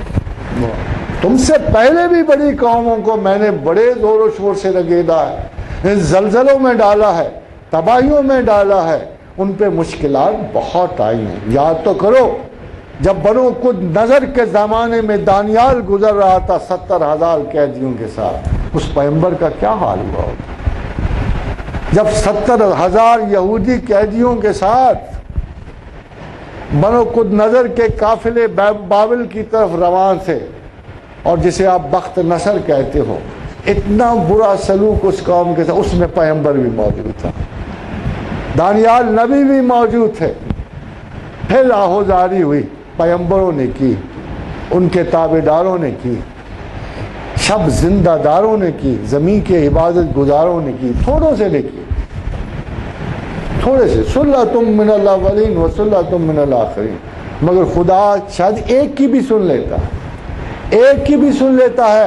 تم سے پہلے بھی بڑی قوموں کو میں نے بڑے زور و شور سے رگیدا ہے، زلزلوں میں ڈالا ہے، تباہیوں میں ڈالا ہے، ان پہ مشکلات بہت آئی ہیں۔ یاد تو کرو جب بنو قد نظر کے زمانے میں دانیال گزر رہا تھا 70,000 قیدیوں کے ساتھ، اس پیغمبر کا کیا حال ہوا ہوگا؟ جب 70,000 یہودی قیدیوں کے ساتھ بنو قد نظر کے قافلے بابل کی طرف روان تھے، اور جسے آپ بخت نصر کہتے ہو، اتنا برا سلوک اس قوم کے ساتھ، اس میں پیغمبر بھی موجود تھا، دانیال نبی بھی موجود تھے، پھر آہوزاری ہوئی، پیغمبروں نے کی، ان کے تابعداروں نے کی، شب زندہ داروں نے کی، زمین کے عبادت گزاروں نے کی، تھوڑوں سے نے کی، تھوڑے سے، سلۃ من الاولین و سلۃ من الاخرین، مگر خدا شاید ایک کی بھی سن لیتا ہے، ایک کی بھی سن لیتا ہے۔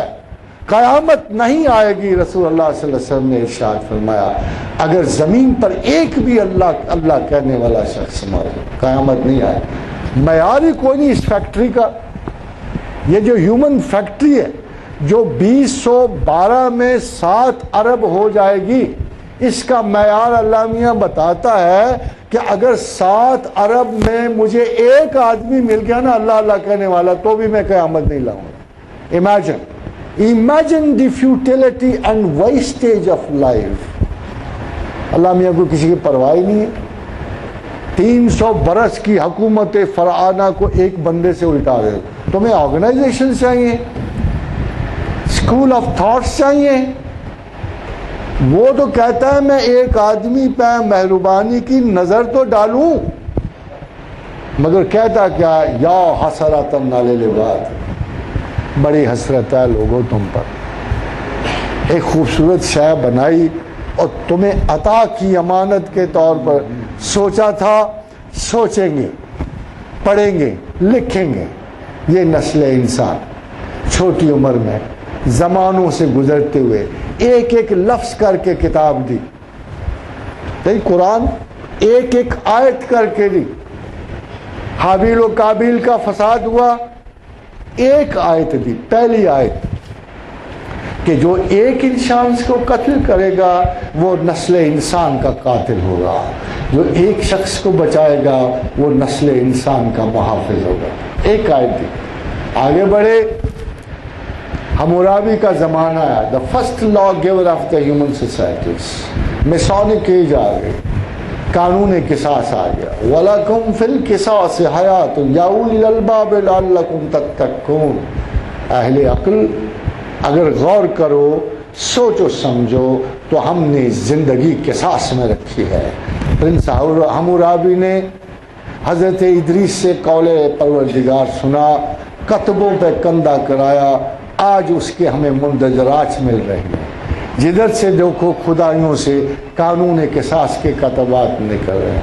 قیامت نہیں آئے گی، رسول اللہ صلی اللہ علیہ وسلم نے ارشاد فرمایا، اگر زمین پر ایک بھی اللہ اللہ کہنے والا شخص موجود، قیامت نہیں آئے۔ معیار ہی کوئی نہیں اس فیکٹری کا، یہ جو ہیومن فیکٹری ہے جو 2012 میں 7 ارب ہو جائے گی، اس کا معیار علامہ بتاتا ہے کہ اگر 7 ارب میں مجھے ایک آدمی مل گیا نا اللہ اللہ کہنے والا، تو بھی میں قیامت نہیں لاؤں گا۔ Imagine the futility and wastage of life۔ اللہ میاں کو کسی کی پرواہ نہیں ہے، 300 برس کی حکومت فرعونہ کو ایک بندے سے الٹا رہے ہو۔ تمہیں آرگنائزیشن چاہیے، اسکول آف تھاٹس چاہیے۔ وہ تو کہتا ہے میں ایک آدمی پہ مہربانی کی نظر تو ڈالوں، مگر کہتا کیا یا حسرۃ علی العباد، بڑی حسرت ہے لوگوں تم پر، ایک خوبصورت شے بنائی اور تمہیں عطا کی امانت کے طور پر، سوچا تھا سوچیں گے، پڑھیں گے، لکھیں گے، یہ نسل انسان چھوٹی عمر میں زمانوں سے گزرتے ہوئے ایک ایک لفظ کر کے کتاب دی، قرآن ایک ایک آیت کر کے دی۔ حابیل و قابیل کا فساد ہوا، ایک آیت دی، پہلی آیت کہ جو ایک انسان کو قتل کرے گا وہ نسل انسان کا قاتل ہوگا، جو ایک شخص کو بچائے گا وہ نسل انسان کا محافظ ہوگا۔ ایک آیت دی، آگے بڑھے، حمورابی کا زمانہ آیا، the first law giver of the human societies، Masonic age آ گئی، قانون قصاص آ گیا، وَلَكُمْ فِي الْقِصَاصِ حَيَاتٌ يَا أُولِي الْأَلْبَابِ لَعَلَّكُمْ تَتَّقُونَ۔ اہل عقل اگر غور کرو، سوچو سمجھو تو ہم نے زندگی قصاص میں رکھی ہے۔ پرنس حمورابی نے حضرت ادریس سے قول پروردگار سنا، کتبوں پہ کندہ کرایا، آج اس کے ہمیں مندرجات مل رہے ہیں۔ جدھر سے دیکھو خدایوں سے قانون قصاص کے کتبات نکل رہے ہیں۔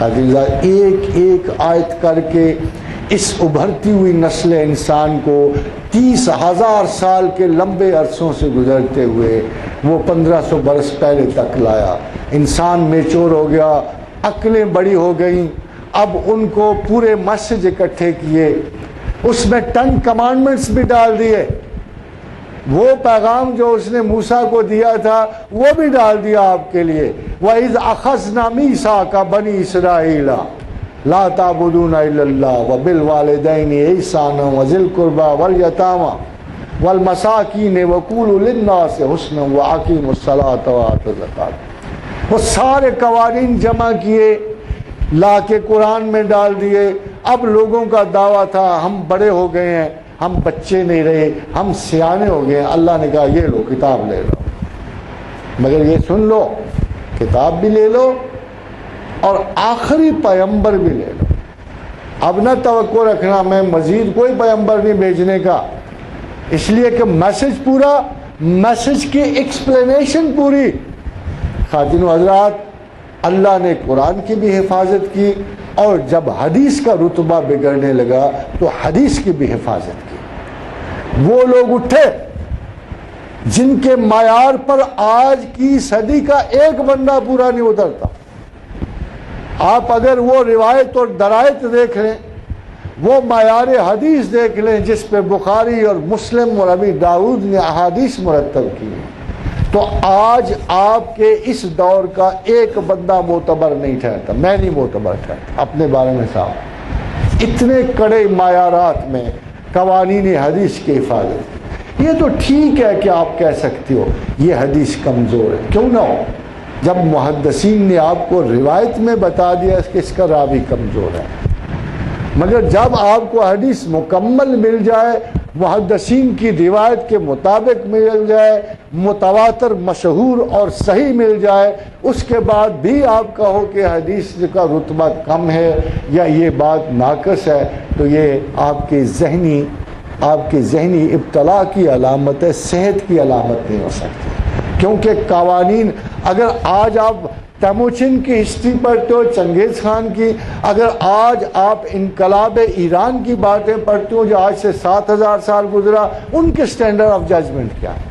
عزیزہ، ایک ایک آیت کر کے اس ابھرتی ہوئی نسل انسان کو 30,000 سال کے لمبے عرصوں سے گزرتے ہوئے وہ 1500 برس پہلے تک لایا۔ انسان میچور ہو گیا، عقلیں بڑی ہو گئیں، اب ان کو پورے مسجد اکٹھے کیے، اس میں 10 کمانڈمنٹس بھی ڈال دیے، وہ پیغام جو اس نے موسیٰ کو دیا تھا وہ بھی ڈال دیا آپ کے لیے۔ وَإِذْ أَخَذْنَا مِيثَاقَ بَنِي إِسْرَائِيلَ لَا تَعْبُدُونَ إِلَّا اللَّهَ وَبِالْوَالِدَيْنِ إِحْسَانًا وَذِي الْقُرْبَى وَالْيَتَامَى وَالْمَسَاكِينِ وَقُولُوا لِلنَّاسِ حُسْنًا وَأَقِيمُوا الصَّلَاةَ وَآتُوا الزَّكَاةَ۔ وہ سارے قوانین جمع کیے، لا کے قرآن میں ڈال دیے۔ اب لوگوں کا دعویٰ تھا ہم بڑے ہو گئے ہیں، ہم بچے نہیں رہے، ہم سیانے ہو گئے ہیں۔ اللہ نے کہا یہ لو کتاب لے لو، مگر یہ سن لو کتاب بھی لے لو اور آخری پیغمبر بھی لے لو۔ اب نہ توقع رکھنا میں مزید کوئی پیغمبر نہیں بھیجنے کا، اس لیے کہ میسج پورا، میسج کی ایکسپلینیشن پوری۔ خواتین و حضرات، اللہ نے قرآن کی بھی حفاظت کی، اور جب حدیث کا رتبہ بگڑنے لگا تو حدیث کی بھی حفاظت کی۔ وہ لوگ اٹھے جن کے معیار پر آج کی صدی کا ایک بندہ پورا نہیں اترتا۔ آپ اگر وہ روایت اور درایت دیکھ لیں، وہ معیار حدیث دیکھ لیں جس پہ بخاری اور مسلم اور ابی داؤد نے احادیث مرتب کی ہیں، تو آج آپ کے اس دور کا ایک بندہ معتبر نہیں ٹھہرتا۔ میں نہیں معتبر ٹھہرتا اپنے بارے میں صاحب، اتنے کڑے معیارات میں قوانین حدیث کی حفاظت۔ یہ تو ٹھیک ہے کہ آپ کہہ سکتے ہو یہ حدیث کمزور ہے، کیوں نہ ہو، جب محدثین نے آپ کو روایت میں بتا دیا کہ اس کا راوی کمزور ہے، مگر جب آپ کو حدیث مکمل مل جائے، محدثین کی روایت کے مطابق مل جائے، متواتر مشہور اور صحیح مل جائے، اس کے بعد بھی آپ کہو کہ حدیث کا رتبہ کم ہے یا یہ بات ناقص ہے، تو یہ آپ کے ذہنی ابتلا کی علامت ہے، صحت کی علامت نہیں ہو سکتی۔ کیونکہ قوانین، اگر آج آپ تیموچن کی ہسٹری پڑھتے ہو، چنگیز خان کی، اگر آج آپ انقلاب ایران کی باتیں پڑھتے ہو جو آج سے 7000 سال گزرا، ان کے سٹینڈرڈ آف ججمنٹ کیا ہے؟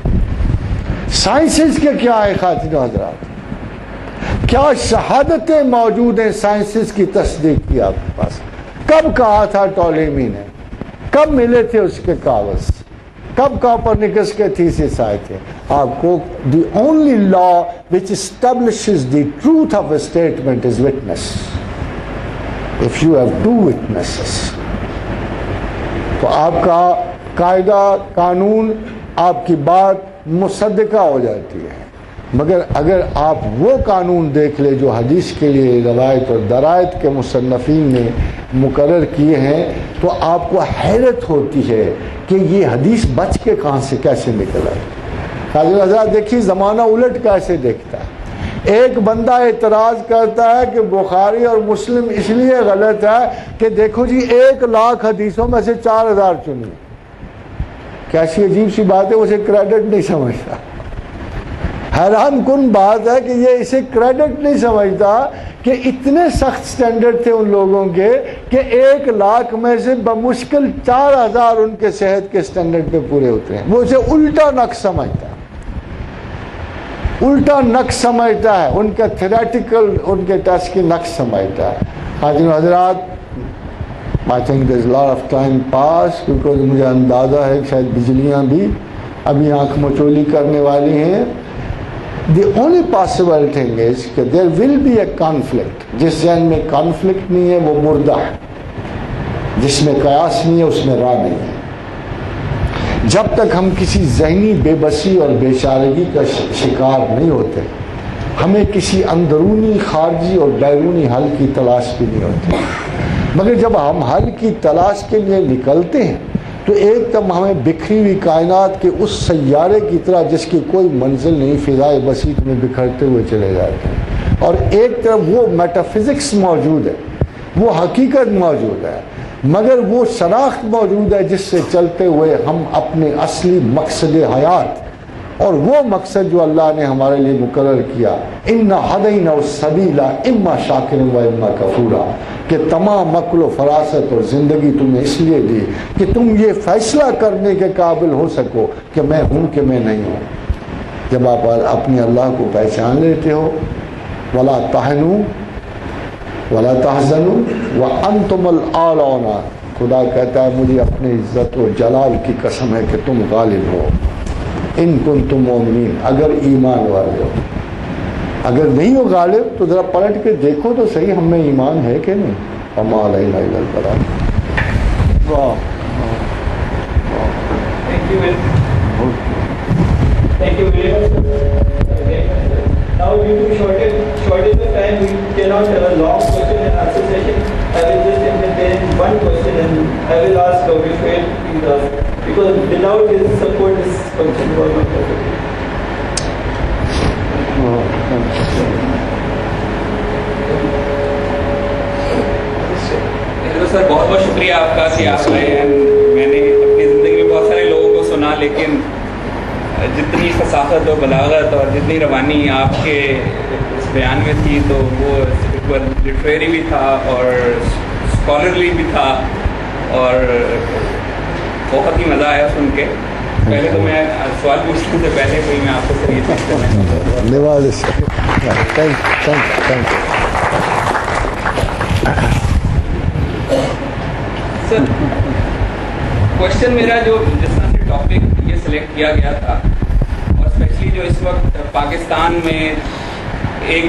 سائنسز کے کیا ہے خواتین و حضرات؟ کیا شہادتیں موجود ہیں سائنسز کی تصدیق کی آپ کے پاس؟ کب کہا تھا ٹولیمی نے؟ کب ملے تھے اس کے کاغذ؟ کب کوپرنیکس کے تھیسس آئے تھے؟ آپ کو the only law which establishes the truth of a statement is witness. If you have two witnesses, تو آپ کا قاعدہ قانون، آپ کی بات مصدقہ ہو جاتی ہے۔ مگر اگر آپ وہ قانون دیکھ لیں جو حدیث کے لیے روایت اور درایت کے مصنفین نے مقرر کیے ہیں، تو آپ کو حیرت ہوتی ہے کہ یہ حدیث بچ کے کہاں سے کیسے نکل آئی۔ حضرت حضرات دیکھیے زمانہ الٹ کیسے دیکھتا ہے۔ ایک بندہ اعتراض کرتا ہے کہ بخاری اور مسلم اس لیے غلط ہے کہ دیکھو جی 1,00,000 حدیثوں میں سے 4000 چنی۔ کیسی عجیب سی بات ہے، اسے کریڈٹ نہیں سمجھتا۔ حیران کن بات ہے کہ یہ اسے کریڈٹ نہیں سمجھتا کہ اتنے سخت سٹینڈرڈ تھے ان لوگوں کے کہ 1,00,000 میں سے بمشکل 4000 ان کے صحت کے سٹینڈرڈ پہ پورے ہوتے ہیں۔ وہ اسے الٹا نقص سمجھتا ہے، الٹا نقص سمجھتا ہے، ان کا تھیوریٹیکل ان کے ٹیسٹ کی نقص سمجھتا ہے۔ حاضرین حضرات، I think there's a lot of time pass because مجھے اندازہ ہے کہ شاید بجلیاں بھی ابھی آنکھ مچولی کرنے والی ہیں۔ The only possible thing is کہ there will be a conflict۔ جس ذہن میں conflict نہیں ہے وہ مردہ ہے، جس میں قیاس نہیں ہے اس میں راہ نہیں ہے۔ جب تک ہم کسی ذہنی بے بسی اور بے چارگی کا شکار نہیں ہوتے، ہمیں کسی اندرونی، خارجی اور بیرونی حل کی تلاش بھی نہیں ہوتی۔ مگر جب ہم حل کی تلاش کے لیے نکلتے ہیں تو ایک تب ہمیں بکھری ہوئی کائنات کے اس سیارے کی طرح جس کی کوئی منزل نہیں، فضائے بسیط میں بکھرتے ہوئے چلے جاتے ہیں، اور ایک طرف وہ میٹافزکس موجود ہے، وہ حقیقت موجود ہے، مگر وہ شناخت موجود ہے جس سے چلتے ہوئے ہم اپنے اصلی مقصد حیات اور وہ مقصد جو اللہ نے ہمارے لیے مقرر کیا، اِنَّا هَدَيْنَا السَّبِيلَ اِمَّا شَاكِرًا وَإِمَّا كَفُورًا، کہ تمام عقل و فراست اور زندگی تمہیں اس لیے دی کہ تم یہ فیصلہ کرنے کے قابل ہو سکو کہ میں ہوں کہ میں نہیں ہوں۔ جب آپ اپنے اللہ کو پہچان لیتے ہو، وَلَا تَهِنُوا وَلَا تَحْزَنُوا وَأَنْتُمُ الْأَعْلَوْنَ، خدا کہتا ہے مجھے اپنی عزت و جلال کی قسم ہے کہ تم غالب ہو، ان کنتم مومنین، اگر ایمان والے ہو۔ اگر نہیں ہو غالب تو ذرا پلٹ کے دیکھو تو صحیح ہم میں ایمان ہے کہ نہیں۔ وما علینا الا البلاغ۔ Thank you very much. Now due to shortage of time, we cannot have a long question and answer session. I will just entertain one question and I will ask Abhishek please ask, because without his support this function was not possible. سر بہت بہت شکریہ آپ کا کہ آپ آئے ہیں۔ میں نے اپنی زندگی میں بہت سارے لوگوں کو سنا، لیکن جتنی فصاحت و بلاغت اور جتنی روانی آپ کے اس بیان میں تھی تو وہ لٹریری بھی تھا اور اسکالرلی بھی تھا اور بہت ہی مزہ آیا سن کے۔ پہلے تو میں سوال پوچھنے سے پہلے کوئی میں آپ کو یہ چیز کرنا سر، کوشچن میرا جو جس طرح سے ٹاپک یہ سلیکٹ کیا گیا تھا، اور اسپیشلی جو اس وقت پاکستان میں ایک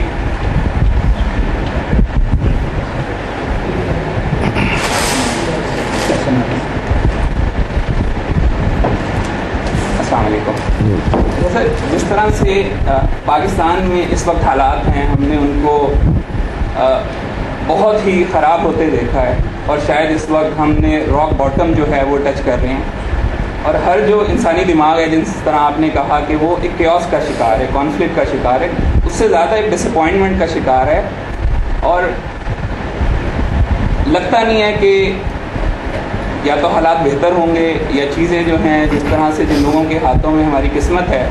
السلام علیکم سر، جس طرح سے پاکستان میں اس وقت حالات ہیں، ہم نے ان کو بہت ہی خراب ہوتے دیکھا ہے، اور شاید اس وقت ہم نے راک باٹم جو ہے وہ ٹچ کر رہے ہیں، اور ہر جو انسانی دماغ ہے جس طرح آپ نے کہا کہ وہ ایک کیوس کا شکار ہے، کانفلکٹ کا شکار ہے، اس سے زیادہ ایک ڈس اپوائنٹمنٹ کا شکار ہے، اور لگتا نہیں ہے کہ یا تو حالات بہتر ہوں گے یا چیزیں جو ہیں جس طرح سے جن لوگوں کے ہاتھوں میں ہماری قسمت ہے،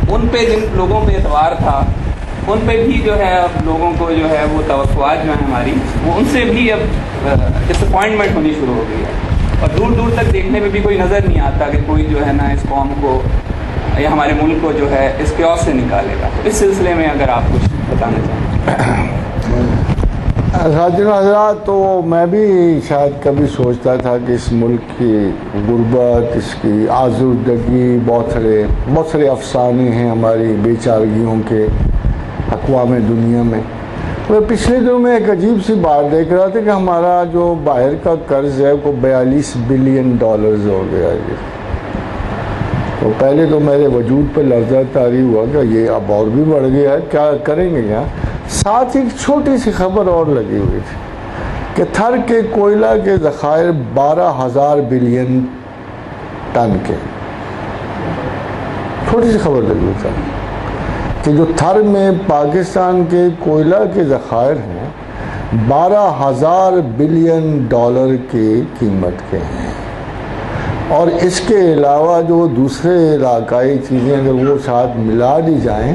ان پہ جن لوگوں پہ اعتبار تھا ان پہ بھی جو ہے اب لوگوں کو جو ہے وہ توقعات جو ہیں ہماری وہ ان سے بھی اب ڈس اپوائنٹمنٹ ہونی شروع ہو گئی ہے، اور دور دور تک دیکھنے میں بھی کوئی نظر نہیں آتا کہ کوئی جو ہے نا اس قوم کو یا ہمارے ملک کو جو ہے اس کیوس سے نکالے گا۔ اس سلسلے میں اگر آپ کچھ بتانا چاہیں۔ حضرات، تو میں بھی شاید کبھی سوچتا تھا کہ اس ملک کی غربت، اس کی آزردگی، بہت سارے افسانے ہیں ہماری بے چارگیوں کے اقوام دنیا میں۔ میں پچھلے دنوں میں ایک عجیب سی بات دیکھ رہا تھا کہ ہمارا جو باہر کا قرض ہے وہ $42 بلین ہو گیا ہے۔ تو پہلے تو میرے وجود پہ لرزہ طاری ہوا کہ یہ اب اور بھی بڑھ گیا ہے، کیا کریں گے یہاں۔ ساتھ ہی ایک چھوٹی سی خبر اور لگی ہوئی تھی کہ تھر کے کوئلہ کے ذخائر 12,000 بلین ٹن کے، چھوٹی سی خبر لگی ہوئی تھی کہ جو تھر میں پاکستان کے کوئلہ کے ذخائر ہیں 12,000 بلین ڈالر کی قیمت کے ہیں، اور اس کے علاوہ جو دوسرے علاقائی چیزیں اگر وہ ساتھ ملا دی جائیں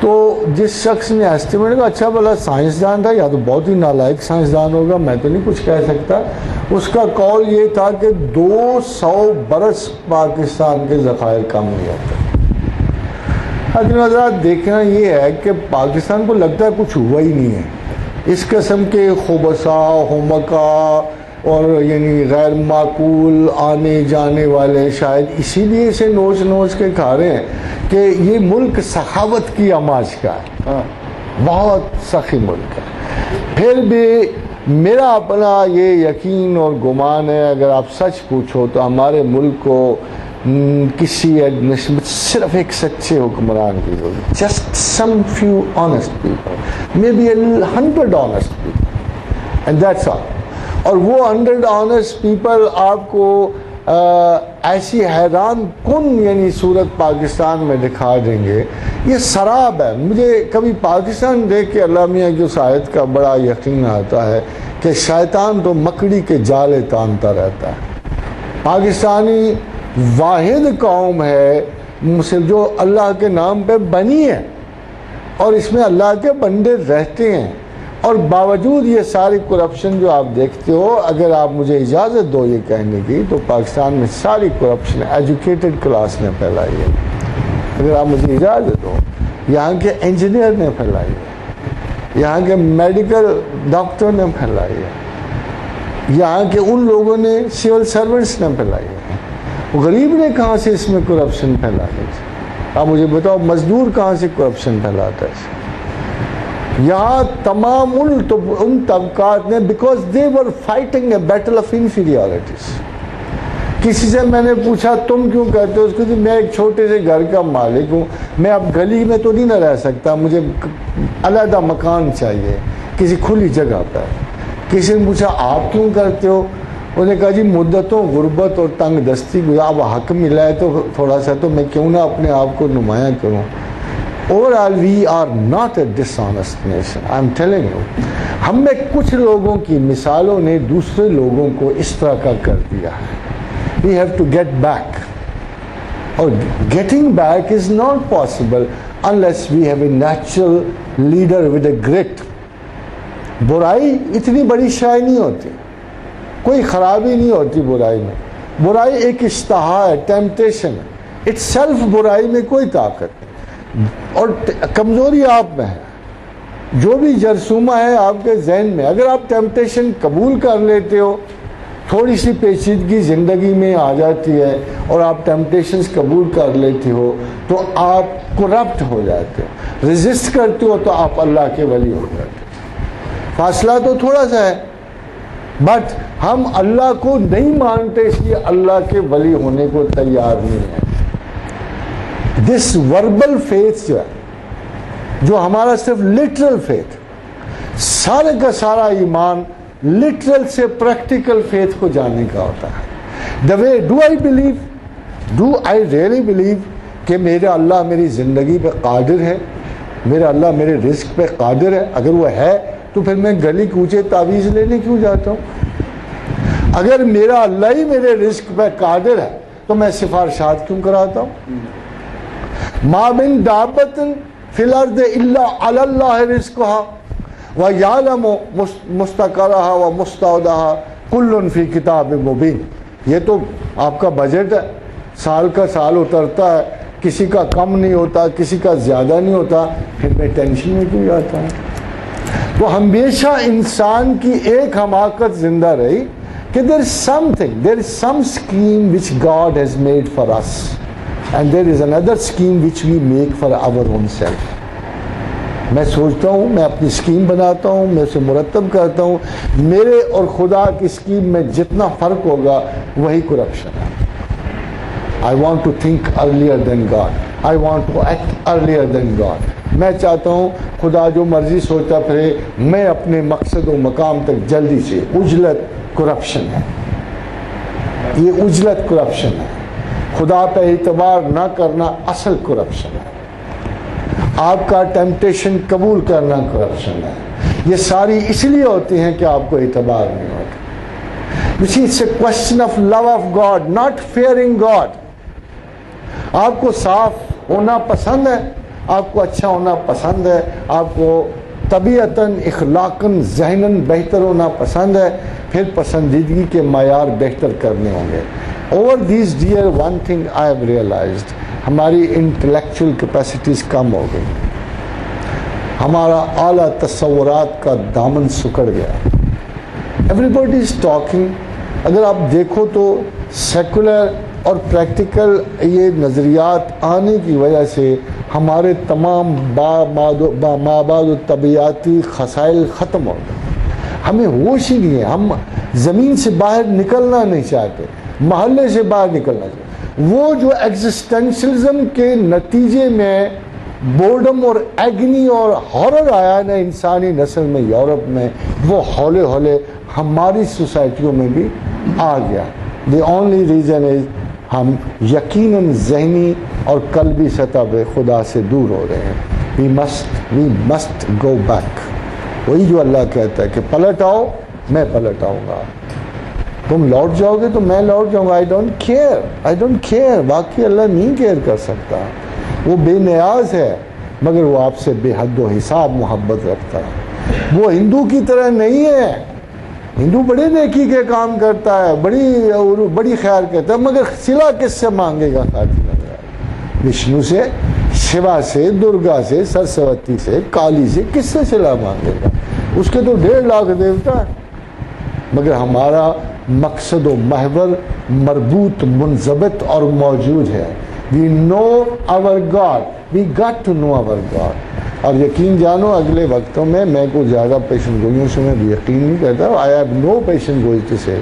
تو جس شخص نے ایسٹیمیٹ کا، اچھا بھلا سائنسدان تھا یا تو بہت ہی نالائق سائنسدان ہوگا، میں تو نہیں کچھ کہہ سکتا، اس کا قول یہ تھا کہ 200 برس پاکستان کے ذخائر کم نہیں ہوتے۔ لیکن حضرات دیکھنا یہ ہے کہ پاکستان کو لگتا ہے کچھ ہوا ہی نہیں ہے۔ اس قسم کے خبثا، حمقا اور یعنی غیر معقول آنے جانے والے شاید اسی لیے اسے نوچ نوچ کے کھا رہے ہیں کہ یہ ملک سخاوت کی آماج کا ہے، بہت سخی ملک ہے۔ پھر بھی میرا اپنا یہ یقین اور گمان ہے، اگر آپ سچ پوچھو تو ہمارے ملک کو کسی نسبت صرف ایک سچے حکمران کی ضرورت، just some few honest people, maybe 100 honest people, and that's all. اور وہ 100 آنیسٹ پیپل آپ کو ایسی حیران کن یعنی صورت پاکستان میں دکھا دیں گے. یہ سراب ہے. مجھے کبھی پاکستان دیکھ کے اللہ میاں کی اس آیت کا بڑا یقین آتا ہے کہ شیطان تو مکڑی کے جالے تانتا رہتا ہے. پاکستانی واحد قوم ہے جو اللہ کے نام پہ بنی ہے اور اس میں اللہ کے بندے رہتے ہیں, اور باوجود یہ ساری کرپشن جو آپ دیکھتے ہو, اگر آپ مجھے اجازت دو یہ کہنے کی, تو پاکستان میں ساری کرپشن ایجوکیٹڈ کلاس نے پھیلائی ہے. اگر آپ مجھے اجازت دو, یہاں کے انجینئر نے پھیلائی ہے, یہاں کے میڈیکل ڈاکٹر نے پھیلائی ہے, یہاں کے ان لوگوں نے سول سرونٹس نے پھیلائی ہے. غریب نے کہاں سے اس میں کرپشن پھیلائی؟ آپ مجھے بتاؤ, مزدور کہاں سے کرپشن پھیلاتا ہے؟ یہاں تمام ان طبقات نے, because they were fighting a battle of inferiorities. کسی سے میں نے پوچھا تم کیوں کہتے ہو؟ اس کو کہ میں ایک چھوٹے سے گھر کا مالک ہوں, میں اب گلی میں تو نہیں نہ رہ سکتا, مجھے علیحدہ مکان چاہیے کسی کھلی جگہ پر. کسی نے پوچھا آپ کیوں کرتے ہو؟ انہوں نے کہا جی مدتوں غربت اور تنگ دستی گزار, اب حق ملا ہے تو تھوڑا سا تو میں کیوں نہ اپنے آپ کو نمایاں کروں. Overall, we are not a dishonest nation. I'm telling you. ہم میں کچھ لوگوں کی مثالوں نے دوسرے لوگوں کو اس طرح کا کر دیا ہے. We have to get back. اور getting back is not possible unless we have a natural leader with a grit. برائی اتنی بڑی شے نہیں ہوتی, کوئی خرابی نہیں ہوتی برائی میں. برائی ایک اشتہا ہے, ٹیمپٹیشن ہے. اٹ سیلف برائی میں کوئی طاقت نہیں, اور کمزوری آپ میں ہے. جو بھی جرثومہ ہے آپ کے ذہن میں, اگر آپ ٹیمپٹیشن قبول کر لیتے ہو, تھوڑی سی پیچیدگی زندگی میں آ جاتی ہے اور آپ ٹیمپٹیشنز قبول کر لیتے ہو تو آپ کرپٹ ہو جاتے ہو. ریزسٹ کرتے ہو تو آپ اللہ کے ولی ہو جاتے ہو. فاصلہ تو تھوڑا سا ہے, بٹ ہم اللہ کو نہیں مانتے, اس لیے اللہ کے ولی ہونے کو تیار نہیں ہیں. دس وربل فیتھ جو ہے, جو ہمارا صرف لٹرل فیتھ, سارے کا سارا ایمان لٹرل سے پریکٹیکل فیتھ کو جاننے کا ہوتا ہے. دا وے ڈو آئی ریئلی بلیو کہ میرا اللہ میری زندگی پہ قادر ہے, میرا اللہ میرے رزق پہ قادر ہے. اگر وہ ہے تو پھر میں گلی کوچے تعویذ لینے کیوں جاتا ہوں؟ اگر میرا اللہ ہی میرے رزق پہ قادر ہے تو میں سفارشات کیوں کراتا ہوں؟ ما من دابۃ فی الارض الا علی اللہ رزقها ویعلم مستقرها ومستودعها کل فی کتاب مبین. یہ تو آپ کا بجٹ ہے, سال کا سال اترتا ہے, کسی کا کم نہیں ہوتا, کسی کا زیادہ نہیں ہوتا, پھر میں ٹینشن میں کیوں جاتا ہوں؟ تو ہمیشہ انسان کی ایک حماقت زندہ رہی کہ there is some scheme which God has made for us and there is another scheme which we make for our own self. میں سوچتا ہوں, میں اپنی اسکیم بناتا ہوں, میں اسے مرتب کرتا ہوں, میرے اور خدا کی اسکیم میں جتنا فرق ہوگا وہی کرپشن ہے. I want to think earlier than God. I want to act earlier than God. میں چاہتا ہوں خدا جو مرضی سوچتا پھرے, میں اپنے مقصد و مقام تک جلدی سے. عجلت کرپشن ہے, یہ عجلت کرپشن ہے. خدا پہ اعتبار نہ کرنا اصل کرپشن ہے. آپ کا ٹیمپٹیشن قبول کرنا کرپشن ہے. یہ ساری اس لیے ہوتی ہیں کہ آپ کو اعتبار نہیں ہوتا. You see, it's a question of love of God, not fearing God. آپ کو صاف ہونا پسند ہے, آپ کو اچھا ہونا پسند ہے, آپ کو طبیعتاً اخلاقاً ذہناً بہتر ہونا پسند ہے, پھر پسندیدگی کے معیار بہتر کرنے ہوں گے. Over these years, one thing I have realized, ہماری انٹلیکچوئل کیپیسٹیز کم ہو گئی, ہمارا اعلیٰ تصورات کا دامن سکڑ گیا. Every is talking. اگر آپ دیکھو تو سیکولر اور پریکٹیکل یہ نظریات آنے کی وجہ سے ہمارے تمام مابعد و طبیعاتی خسائل ختم ہو گئے. ہمیں ہوش ہی نہیں ہے, ہم زمین سے باہر نکلنا نہیں چاہتے, محلے سے باہر نکلنا چاہتے. وہ جو ایگزسٹینشلزم کے نتیجے میں بورڈم اور ایگنی اور ہارر آیا نا انسانی نسل میں یورپ میں, وہ ہولے ہولے ہماری سوسائٹیوں میں بھی آ گیا. The only reason is ہم یقیناً ذہنی اور قلبی سطح پہ خدا سے دور ہو رہے ہیں. We must go back. وہی جو اللہ کہتا ہے کہ پلٹ آؤ، میں پلٹ آؤں گا. تم لوٹ جاؤ گے تو میں لوٹ جاؤں گا. I don't care. باقی اللہ نہیں کیئر کر سکتا. وہ بے نیاز ہے مگر وہ آپ سے بے حد و حساب محبت رکھتا ہے. وہ ہندو کی طرح نہیں ہے. ہندو بڑے نیکی کے کام کرتا ہے، بڑی خیر کرتا ہے، مگر صلہ کس سے مانگے گا؟ وشنو سے، شیوا سے، درگا سے، سرسوتی سے، کالی سے، کس سے صلہ مانگے گا؟ اس کے تو 1.5 لاکھ دیوتا ہے. مگر ہمارا مقصد و محور مربوط، منضبط اور موجود ہے. We know our God. We got to know our God. اور یقین جانو اگلے وقتوں میں کوئی زیادہ پیشن گوئیوں سے میں بھی یقین نہیں کرتا. I have no پیشن گوئی to say.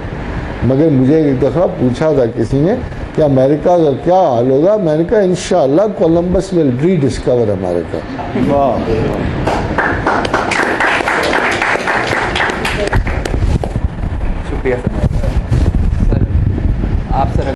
مگر مجھے ایک دفعہ پوچھا تھا کسی نے کہ امریکہ کا کیا حال ہوگا. میں نے کہا انشاءاللہ کولمبس will rediscover امریکہ. شکریہ سر. آپ سر